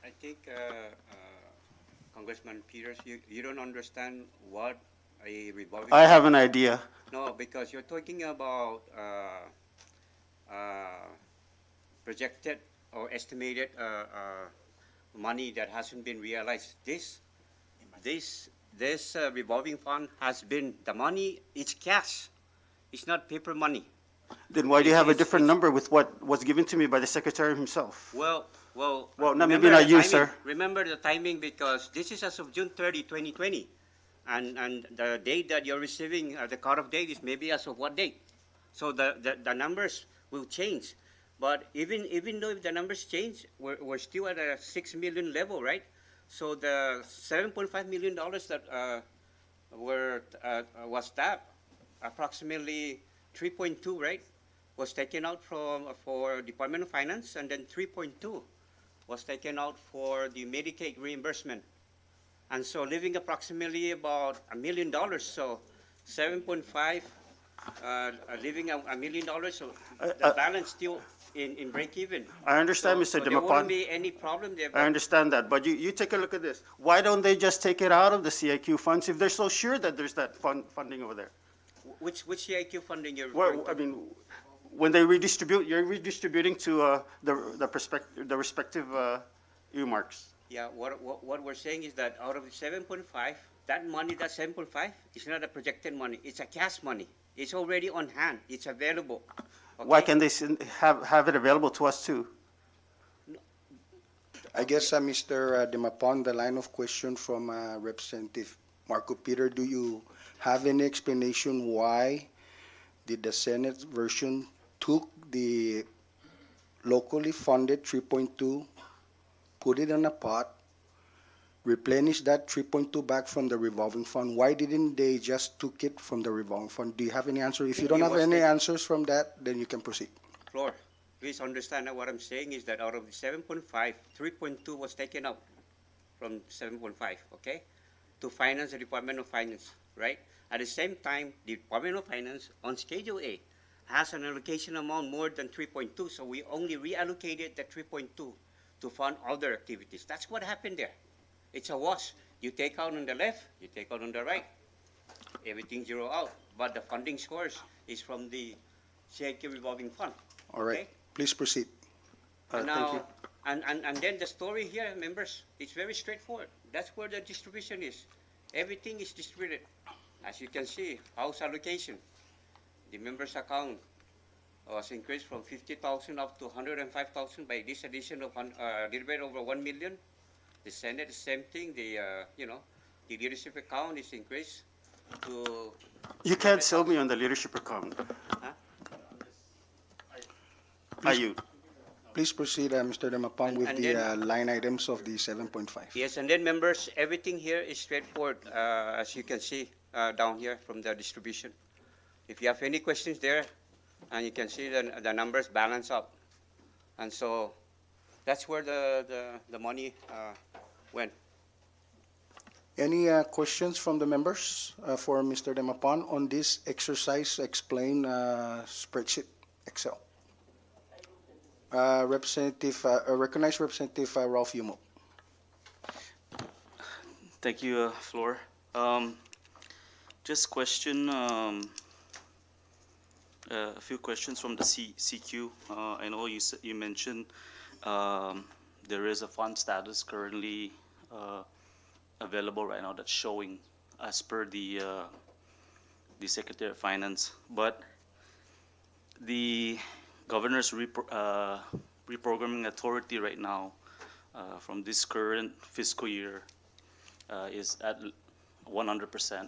I think, Congressman Peters, you don't understand what a revolving. I have an idea. No, because you're talking about projected or estimated money that hasn't been realized. This revolving fund has been, the money, it's cash. It's not paper money. Then why do you have a different number with what was given to me by the Secretary himself? Well, maybe not you, timing. sir. Remember the timing, because this is as of June 30, 2020. And the date that you're receiving, the cutoff date is maybe as of what date? So the numbers will change. But even though if the numbers change, we're still at a 6 million level, right? So the $7.5 million that was tapped, approximately 3.2, right, was taken out for Department of Finance, and then 3.2 was taken out for the Medicaid reimbursement. And so leaving approximately about $1 million, so 7.5, leaving $1 million, so the balance still in break even. I understand, So Mr. there won't Demapan. be any problem there. I understand that, but you take a look at this. Why don't they just take it out of the CIQ funds if they're so sure that there's that funding over there? Which CIQ funding you're Well, referring to? I mean, when they redistribute, you're redistributing to the respective earmarks. Yeah, what we're saying is that out of the 7.5, that money, that 7.5, is not a projected money. It's a cash money. It's already on hand. It's available. Okay? Why can't they have it available to us too? I guess, Mr. Demapan, the line of question from Representative Marco Peter, do you have any explanation why did the Senate version took the locally funded 3.2, put it in a pot, replenish that 3.2 back from the revolving fund? Why didn't they just took it from the revolving fund? Do you have any answer? If you don't have any answers from that, then you can proceed. Floor, please understand that what I'm saying is that out of the 7.5, 3.2 was taken out from 7.5, okay, to finance the Department of Finance, right? At the same time, the Department of Finance on Schedule A has an allocation amount more than 3.2, so we only reallocated the 3.2 to fund other activities. That's what happened there. It's a wash. You take out on the left, you take out on the right. Everything zero out. But the funding source is from the CIQ revolving fund. All right, okay? please proceed. And Thank you. and then the story here, members, it's very straightforward. That's where the distribution is. Everything is distributed. As you can see, house allocation. The members' account was increased from 50,000 up to 105,000 by this addition of a little bit over 1 million. The Senate, the same thing. The the leadership account is increased to. You can't sell me on the leadership account. Huh? Ayud. Please proceed, Mr. Demapan, with and the then- line items of the 7.5. Yes, and then members, everything here is straightforward, as you can see down here from the distribution. If you have any questions there, and you can see the numbers balance up, and so that's where the money went. Any questions from the members for Mr. Demapan on this exercise explain spreadsheet Excel? Recognized Representative Ralph Yumo. Thank you, Floor. Just question, a few questions from the CQ. I know you mentioned there is a fund status currently available right now that's showing as per the the Secretary of Finance, but the governor's reprogramming authority right now from this current fiscal year is at 100%.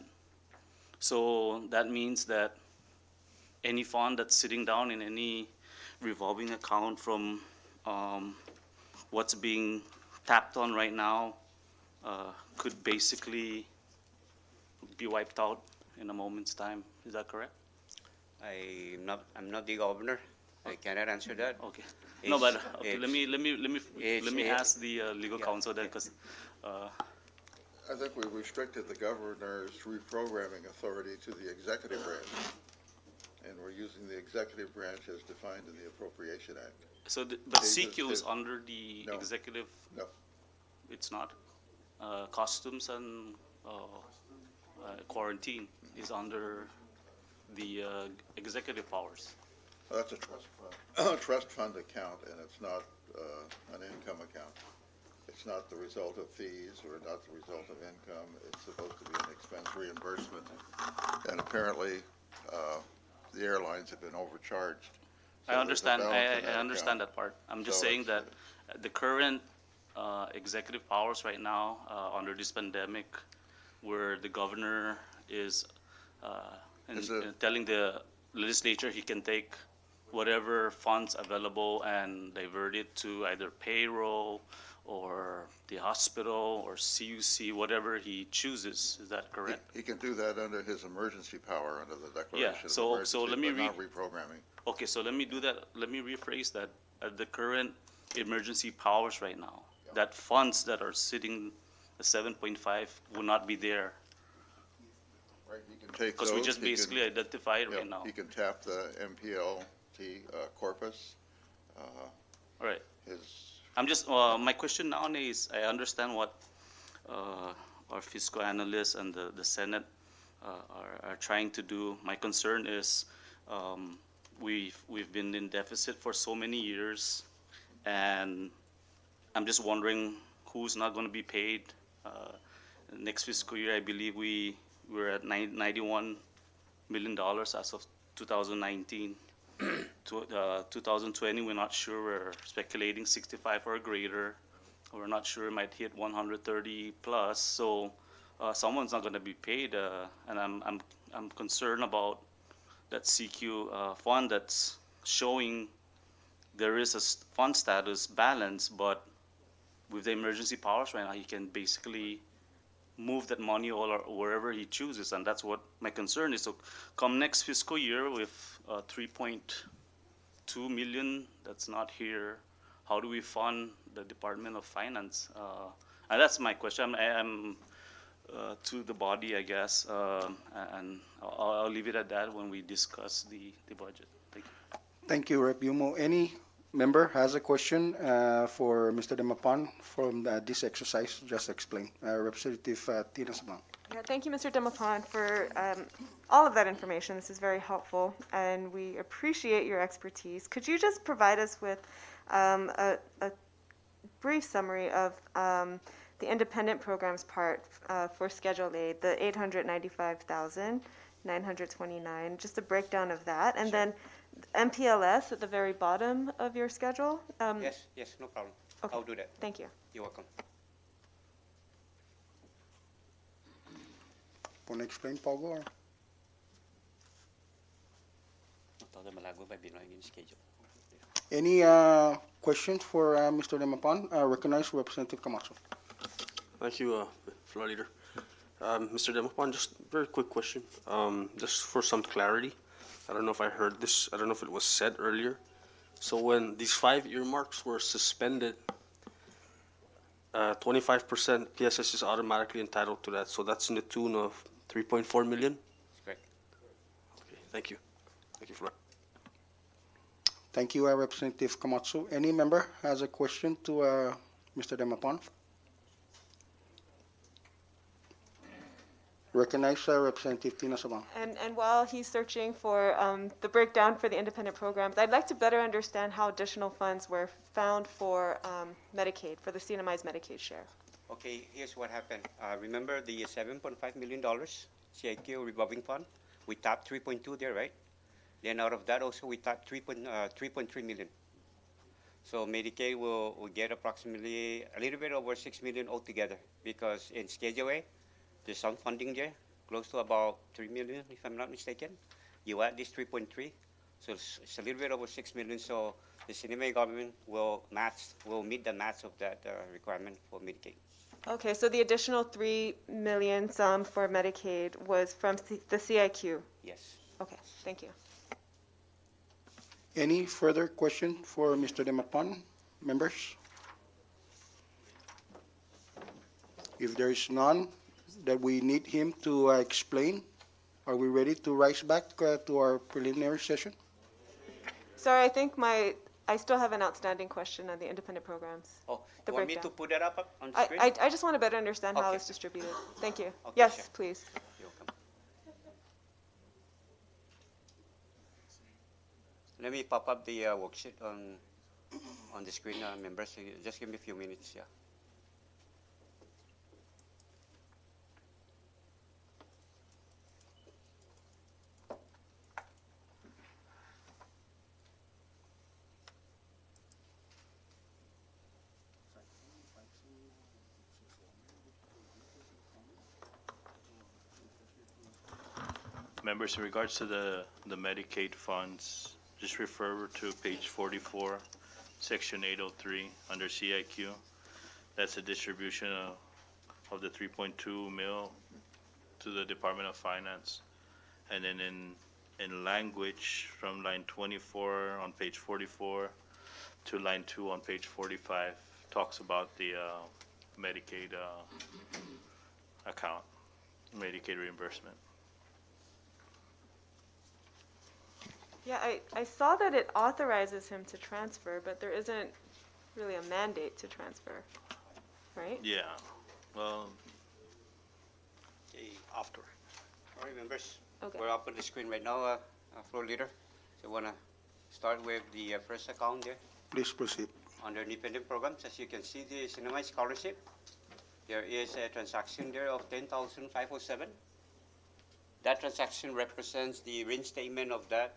So that means that any fund that's sitting down in any revolving account from what's being tapped on right now could basically be wiped out in a moment's time. Is that correct? I'm not the governor. I cannot answer that. Okay. No, but okay, It's- let me it's- ask the legal counsel then, because I think we restricted the governor's reprogramming authority to the executive branch. And we're using the executive branch as defined in the Appropriation Act. so but They CQ is just- under the No. executive. No. It's not. Costumes and quarantine is under the executive powers. Well, that's a trust fund, trust fund account, and it's not an income account. It's not the result of fees or not the result of income. It's supposed to be an expense reimbursement. And apparently, the airlines have been overcharged. I So understand. there's a balance in I that understand account. that part. I'm just So saying it's- that the current executive powers right now under this pandemic, where the governor is telling the legislature he can take whatever funds available and divert it to either payroll or the hospital or CUC, whatever he chooses. Is that correct? He can do that under his emergency power, under the Declaration of so Emergency, let me but not reprogramming. Okay, so let me do that. Let me rephrase that. The current emergency powers right now, that funds that are sitting, the 7.5 will not be there. Right, he can take Because we those, just he can- basically identify it yeah, right now. He can tap the MPLT corpus. All right. His I'm just, my question now is, I understand what our fiscal analysts and the Senate are trying to do. My concern is we've been in deficit for so many years, and I'm just wondering who's not going to be paid. Next fiscal year, I believe we're at $91 million as of 2019. 2020, we're not sure. We're speculating 65 or greater. We're not sure it might hit 130 plus. So someone's not going to be paid, and I'm concerned about that CQ fund that's showing there is a fund status balance, but with the emergency powers right now, he can basically move that money all or wherever he chooses, and that's what my concern is. So come next fiscal year with 3.2 million that's not here, how do we fund the Department of Finance? And that's my question. I'm to the body, I guess, and I'll leave it at that when we discuss the budget. Thank you. Thank you, Rep. Yumo. Any member has a question for Mr. Demapan from this exercise just explained? Representative Tina Sabang. Yeah, thank you, Mr. Demapan, for all of that information. This is very helpful, and we appreciate your expertise. Could you just provide us with a brief summary of the independent programs part for Schedule A, the 895,929, just a breakdown of that, and then MPLS at the very bottom of your schedule? Yes, no problem. Okay. I'll do that. Thank you. You're welcome. Want to explain, Paugo? Or? Any questions for Mr. Demapan? Recognize Representative Camacho. Thank you, Floor Leader. Mr. Demapan, just a very quick question, just for some clarity. I don't know if I heard this, I don't know if it was said earlier. So when these 5 earmarks were suspended, 25% PSS is automatically entitled to that, so that's in the tune of 3.4 million? That's correct. Okay, thank you. Thank you, Floor. Thank you, Representative Camacho. Any member has a question to Mr. Demapan? Recognize Representative Tina Sabang. And while he's searching for the breakdown for the independent programs, I'd like to better understand how additional funds were found for Medicaid, for the CNMI's Medicaid share. Okay, here's what happened. Remember the $7.5 million CIQ revolving fund We tapped 3.2 there, right? Then out of that also we tapped 3.3 million. So Medicaid will get approximately a little bit over 6 million altogether, because in Schedule A, there's some funding there, close to about 3 million, if I'm not mistaken. You add this 3.3, so it's a little bit over 6 million. So the Sinaloa government will meet the match of that requirement for Medicaid. Okay, so the additional 3 million sum for Medicaid was from the CIQ? Yes. Okay, thank you. Any further question for Mr. Demapan, members? If there is none that we need him to explain, are we ready to rise back to our preliminary session? Sorry, I still have an outstanding question on the independent programs. Oh, The you want me breakdown. to put that up on the screen? I just want to better understand how Okay. it's distributed. Thank you. Okay, Yes, sure. please. You're welcome. Let me pop up the worksheet on the screen, members. Just give me a few minutes, yeah. Members, in regards to the Medicaid funds, just refer to page 44, section 803, under CIQ. That's a distribution of the 3.2 mil to the Department of Finance. And then in language, from line 24 on page 44 to line 2 on page 45, talks about the Medicaid account, Medicaid reimbursement. Yeah, I saw that it authorizes him to transfer, but there isn't really a mandate to transfer, right? Yeah, well, Okay, after. All right, members. Okay. We're up on the screen right now, floor leader. So want to start with the first account there. Please proceed. Under independent programs, as you can see, the Sinaloa scholarship, there is a transaction there of 10,507. That transaction represents the reinstatement of that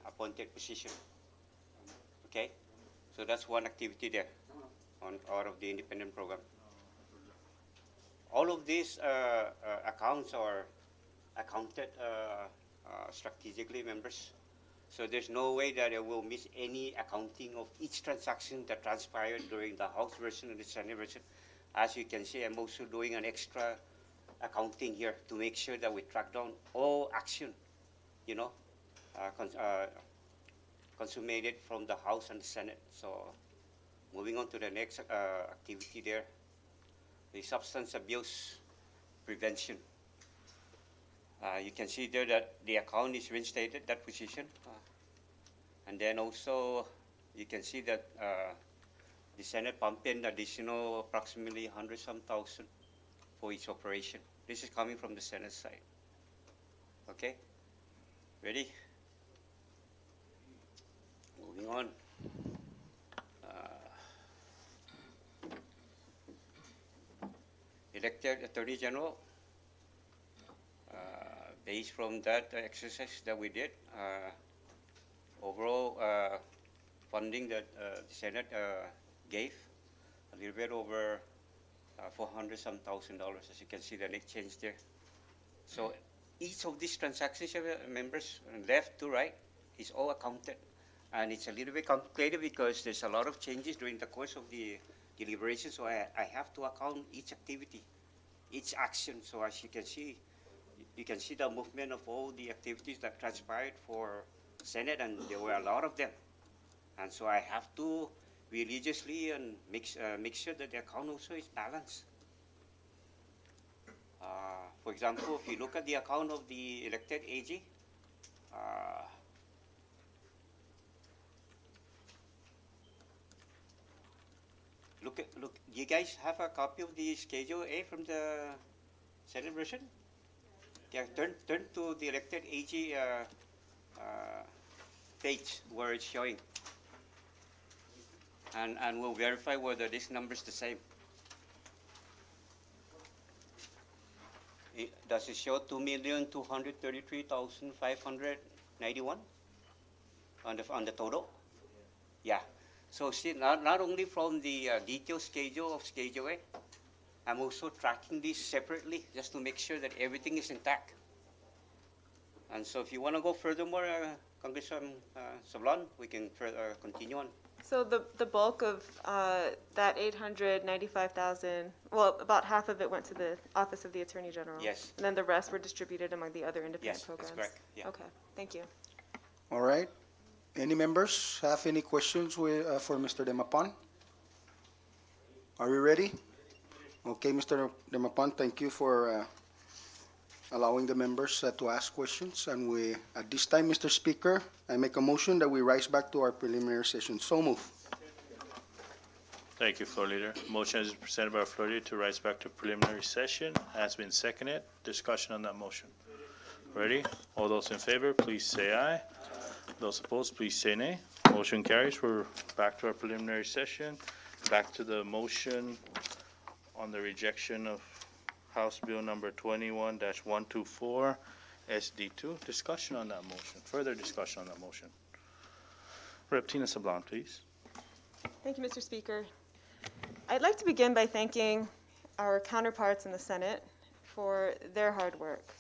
appointed position. Okay, so that's one activity there out of the independent program. All of these accounts are accounted strategically, members. So there's no way that I will miss any accounting of each transaction that transpired during the House version and the Senate version. As you can see, I'm also doing an extra accounting here to make sure that we track down all action, consummated from the House and the Senate. So moving on to the next activity there, the substance abuse prevention. You can see there that the account is reinstated, that position. And then also you can see that the Senate pumped in additional approximately 100-some thousand for each operation. This is coming from the Senate side. Okay? Ready? Moving on. Elected Attorney General. Based from that exercise that we did, overall funding that the Senate gave, a little bit over $400-some thousand, as you can see the net change there. So each of these transactions, members, left to right, is all accounted. And it's a little bit complicated because there's a lot of changes during the course of the deliberation, so I have to account each activity, each action. So as you can see the movement of all the activities that transpired for Senate, and there were a lot of them. And so I have to religiously and make sure that the account also is balanced. For example, if you look at the account of the elected AG, look, you guys have a copy of the Schedule A from the Senate version? Yeah, turn to the elected AG page where it's showing. And we'll verify whether this number is the same. Does it show 2,233,591 on the total? Yeah. So see, not only from the detailed schedule of Schedule A, I'm also tracking these separately just to make sure that everything is intact. And so if you want to go furthermore, Congressman Sablan, we can further continue on. So the bulk of that 895,000, well, about half of it went to the Office of the Attorney General. Yes. And then the rest were distributed among the other independent Yes, programs. that's correct. Yeah. Okay, thank you. All right. Any members have any questions for Mr. Demapan? Are we ready? Okay, Mr. Demapan, thank you for allowing the members to ask questions. And at this time, Mr. Speaker, I make a motion that we rise back to our preliminary session. So move. Thank you, Floor Leader. Motion is presented by our Floor Leader to rise back to preliminary session. Has been seconded. Discussion on that motion. Ready? All those in favor, please say aye. Those opposed, please say nay. Motion carries. We're back to our preliminary session. Back to the motion on the rejection of House Bill number 21-124 SD2. Discussion on that motion. Further discussion on that motion. Rep. Tina Sablan, please. Thank you, Mr. Speaker. I'd like to begin by thanking our counterparts in the Senate for their hard work.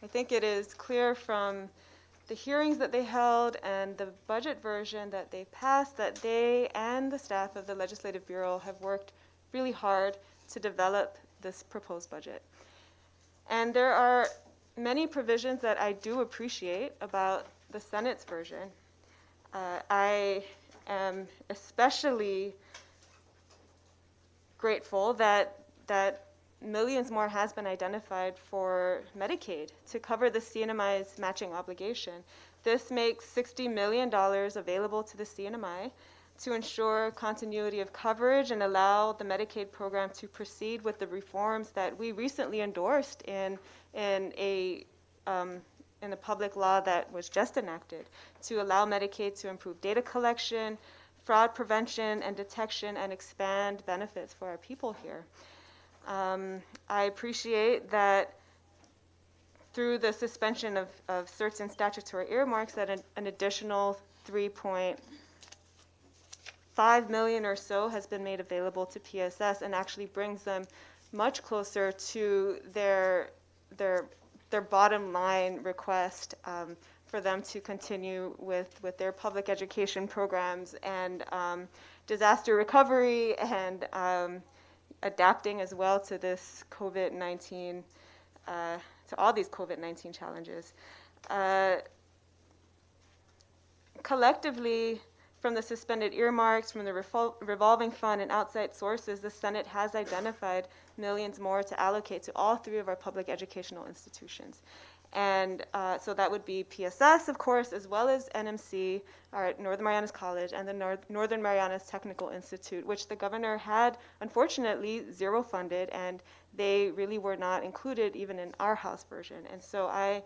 I think it is clear from the hearings that they held and the budget version that they passed that they and the staff of the Legislative Bureau have worked really hard to develop this proposed budget. And there are many provisions that I do appreciate about the Senate's version. I am especially grateful that millions more has been identified for Medicaid to cover the CNMI's matching obligation. This makes $60 million available to the CNMI to ensure continuity of coverage and allow the Medicaid program to proceed with the reforms that we recently endorsed in a public law that was just enacted to allow Medicaid to improve data collection, fraud prevention and detection, and expand benefits for our people here. I appreciate that through the suspension of certain statutory earmarks that an additional $3.5 million or so has been made available to PSS and actually brings them much closer to their bottom line request for them to continue with their public education programs and disaster recovery and adapting as well to this COVID-19, to all these COVID-19 challenges. Collectively, from the suspended earmarks, from the revolving fund and outside sources, the Senate has identified millions more to allocate to all three of our public educational institutions. And so that would be PSS, of course, as well as NMC, our Northern Marianas College, and the Northern Marianas Technical Institute, which the governor had, unfortunately, zero funded, and they really were not included even in our House version. And so I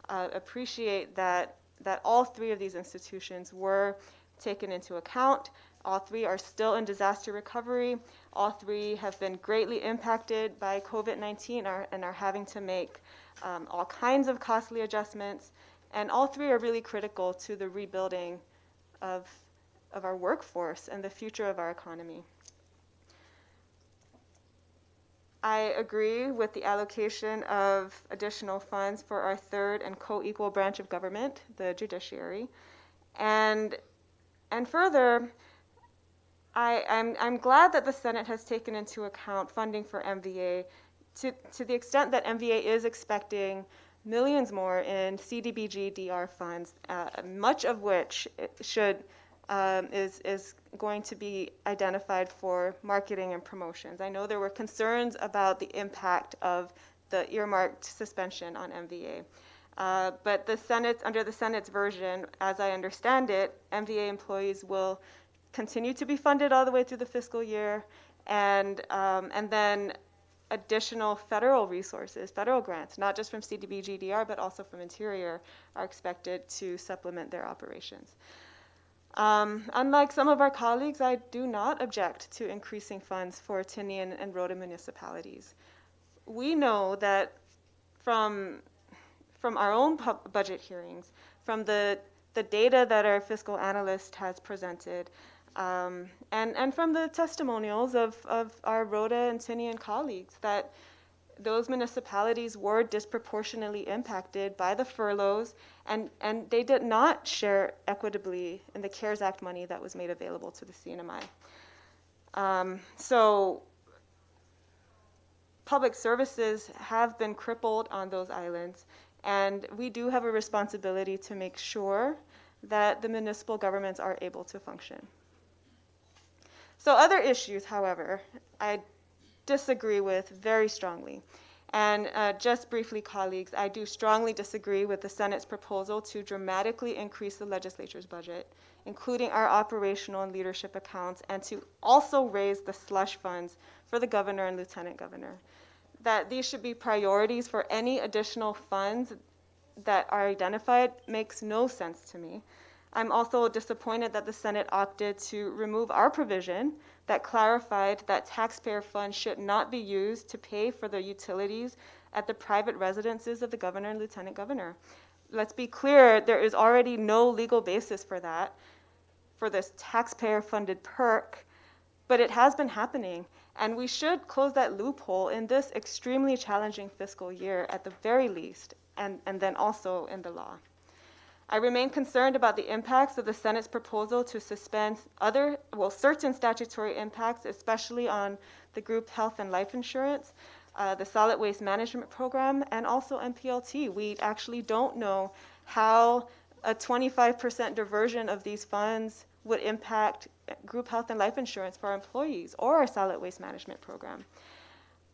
appreciate that all three of these institutions were taken into account. All three are still in disaster recovery. All three have been greatly impacted by COVID-19 and are having to make all kinds of costly adjustments, and all three are really critical to the rebuilding of our workforce and the future of our economy. I agree with the allocation of additional funds for our third and co-equal branch of government, the judiciary, and further, I'm glad that the Senate has taken into account funding for MVA to the extent that MVA is expecting millions more in CDBG-DR funds, much of which is going to be identified for marketing and promotions. I know there were concerns about the impact of the earmarked suspension on MVA. But under the Senate's version, as I understand it, MVA employees will continue to be funded all the way through the fiscal year, and then additional federal resources, federal grants, not just from CDBG-DR, but also from Interior, are expected to supplement their operations. Unlike some of our colleagues, I do not object to increasing funds for Tinian and Rota municipalities. We know that from our own budget hearings, from the data that our fiscal analyst has presented, and from the testimonials of our Rhoda and Tinian colleagues, that those municipalities were disproportionately impacted by the furloughs, and they did not share equitably in the CARES Act money that was made available to the CNMI. So public services have been crippled on those islands, and we do have a responsibility to make sure that the municipal governments are able to function. So other issues, however, I disagree with very strongly. And just briefly, colleagues, I do strongly disagree with the Senate's proposal to dramatically increase the legislature's budget, including our operational and leadership accounts, and to also raise the slush funds for the governor and lieutenant governor. That these should be priorities for any additional funds that are identified makes no sense to me. I'm also disappointed that the Senate opted to remove our provision that clarified that taxpayer funds should not be used to pay for the utilities at the private residences of the governor and lieutenant governor. Let's be clear, there is already no legal basis for that, for this taxpayer-funded perk, but it has been happening, and we should close that loophole in this extremely challenging fiscal year at the very least, and then also in the law. I remain concerned about the impacts of the Senate's proposal to suspend certain statutory impacts, especially on the group health and life insurance, the solid waste management program, and also MPLT. We actually don't know how a 25% diversion of these funds would impact group health and life insurance for our employees or our solid waste management program.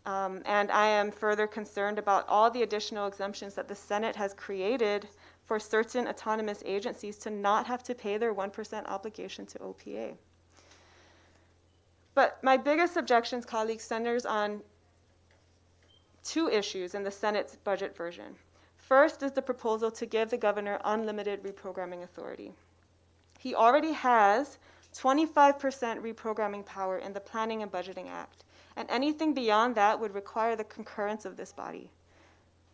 And I am further concerned about all the additional exemptions that the Senate has created for certain autonomous agencies to not have to pay their 1% obligation to OPA. But my biggest objections, colleagues, centers on two issues in the Senate's budget version. First is the proposal to give the governor unlimited reprogramming authority. He already has 25% reprogramming power in the Planning and Budgeting Act, and anything beyond that would require the concurrence of this body.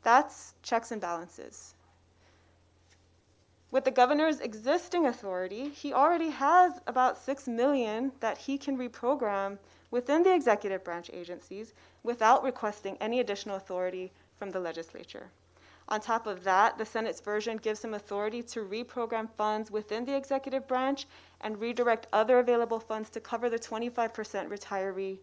That's checks and balances. With the governor's existing authority, he already has about $6 million that he can reprogram within the executive branch agencies without requesting any additional authority from the legislature. On top of that, the Senate's version gives him authority to reprogram funds within the executive branch and redirect other available funds to cover the 25% retiree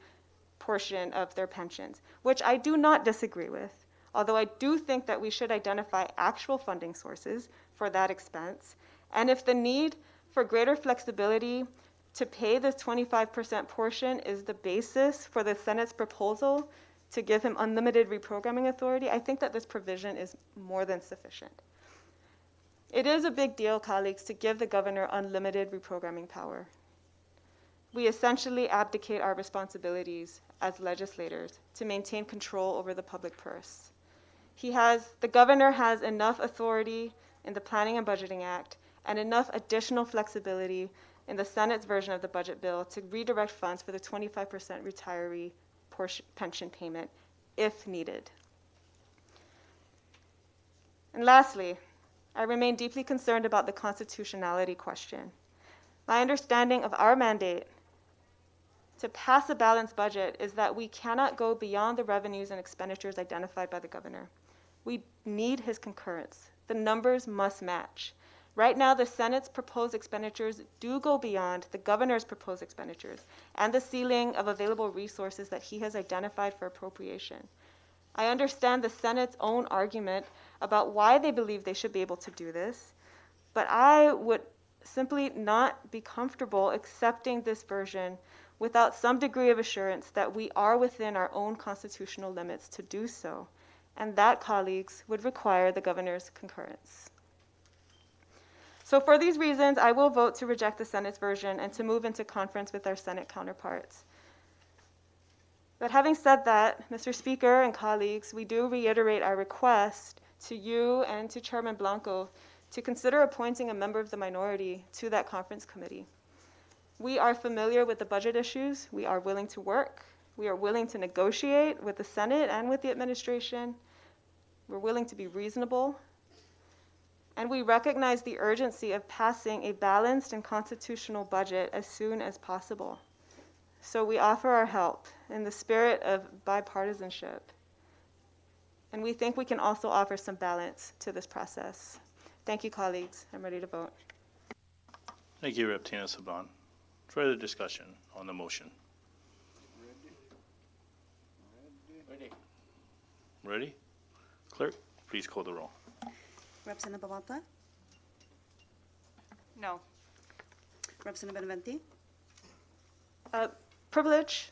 portion of their pensions, which I do not disagree with, although I do think that we should identify actual funding sources for that expense, and if the need for greater flexibility to pay this 25% portion is the basis for the Senate's proposal to give him unlimited reprogramming authority, I think that this provision is more than sufficient. It is a big deal, colleagues, to give the governor unlimited reprogramming power. We essentially abdicate our responsibilities as legislators to maintain control over the public purse. The governor has enough authority in the Planning and Budgeting Act and enough additional flexibility in the Senate's version of the budget bill to redirect funds for the 25% retiree pension payment if needed. And lastly, I remain deeply concerned about the constitutionality question. My understanding of our mandate to pass a balanced budget is that we cannot go beyond the revenues and expenditures identified by the governor. We need his concurrence. The numbers must match. Right now, the Senate's proposed expenditures do go beyond the governor's proposed expenditures and the ceiling of available resources that he has identified for appropriation. I understand the Senate's own argument about why they believe they should be able to do this, but I would simply not be comfortable accepting this version without some degree of assurance that we are within our own constitutional limits to do so. And that, colleagues, would require the governor's concurrence. So for these reasons, I will vote to reject the Senate's version and to move into conference with our Senate counterparts. But having said that, Mr. Speaker and colleagues, we do reiterate our request to you and to Chairman Blanco to consider appointing a member of the minority to that conference committee. We are familiar with the budget issues. We are willing to work. We are willing to negotiate with the Senate and with the administration. we're willing to be reasonable, and we recognize the urgency of passing a balanced and constitutional budget as soon as possible. So we offer our help in the spirit of bipartisanship. And we think we can also offer some balance to this process. Thank you, colleagues. I'm ready to vote. Thank you, Rep. Tina Sablan. Further discussion on the motion? Ready? Clerk, please call the roll. Representative Babalta? No. Representative Benavente? Privilege.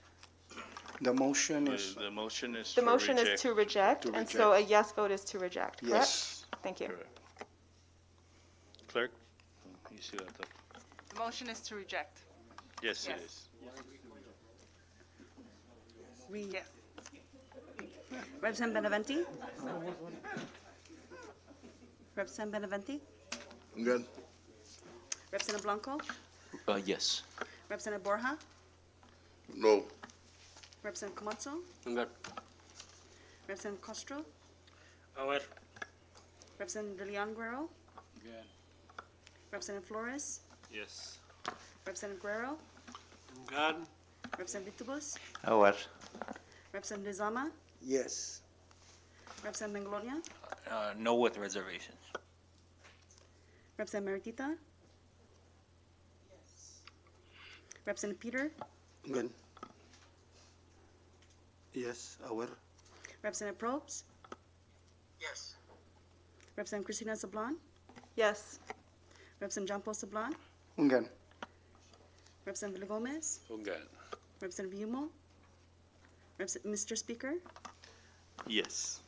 The motion is, The motion is The to motion reject. is to reject, To and so a reject. yes vote is to reject, correct? yes. Thank you. Correct. Clerk, you see that? The motion is to reject. Yes, it Yes. is. Yes. Representative Benavente? Representative Benavente? Good. Representative Blanco? Yes. Representative Borja? No. Representative Camacho? Good. Representative Castro? Aware. Representative De Leon Guerrero? Good. Representative Flores? Yes. Representative Guerrero? Good. Representative Vitubus? Aware. Representative Zama? Yes. Representative Manglonia? No with reservations. Representative Meritita? Representative Peter? Good. Yes, aware. Representative Probst? Yes. Representative Christina Sablan? Yes. Representative John Paul Sablan? Ungan. Representative Villagomez? Good. Representative Yumo? Mr. Speaker? Yes.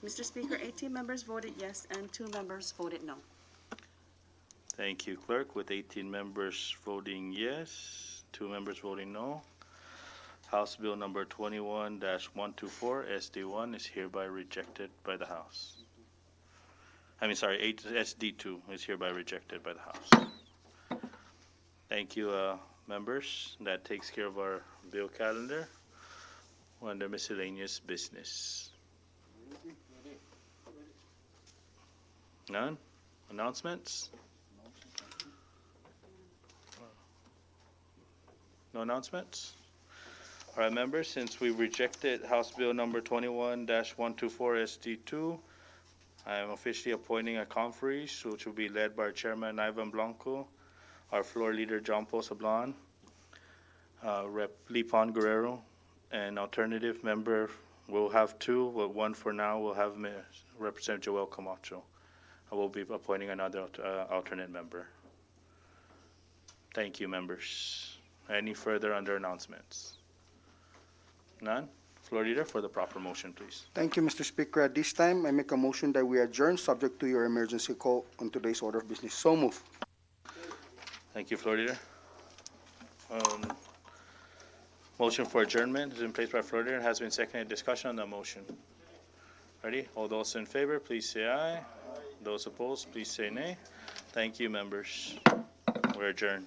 Mr. Speaker, 18 members voted yes and 2 members voted no. Thank you, Clerk. With 18 members voting yes, 2 members voting no, House Bill number 21-124, SD1, is hereby rejected by the House. SD2 is hereby rejected by the House. Thank you, members. That takes care of our bill calendar. Under miscellaneous business. None? Announcements? No announcements? All right, members, since we rejected House Bill number 21-124 SD2, I am officially appointing a conference, which will be led by our Chairman Ivan Blanco, our floor leader John Paul Sablan, Rep. Lipon Guerrero, and alternative member, we'll have 2, but 1 for now, we'll have Representative Joel Camacho. I will be appointing another alternate member. Thank you, members. Any further under announcements? None? Floor leader, for the proper motion, please. Thank you, Mr. Speaker. At this time, I make a motion that we adjourn subject to your emergency call on today's order of business. So move. Thank you, floor leader. Motion for adjournment is in place by floor leader and has been seconded. Discussion on that motion. Ready? All those in favor, please say aye. Those opposed, please say nay. Thank you, members. We're adjourned.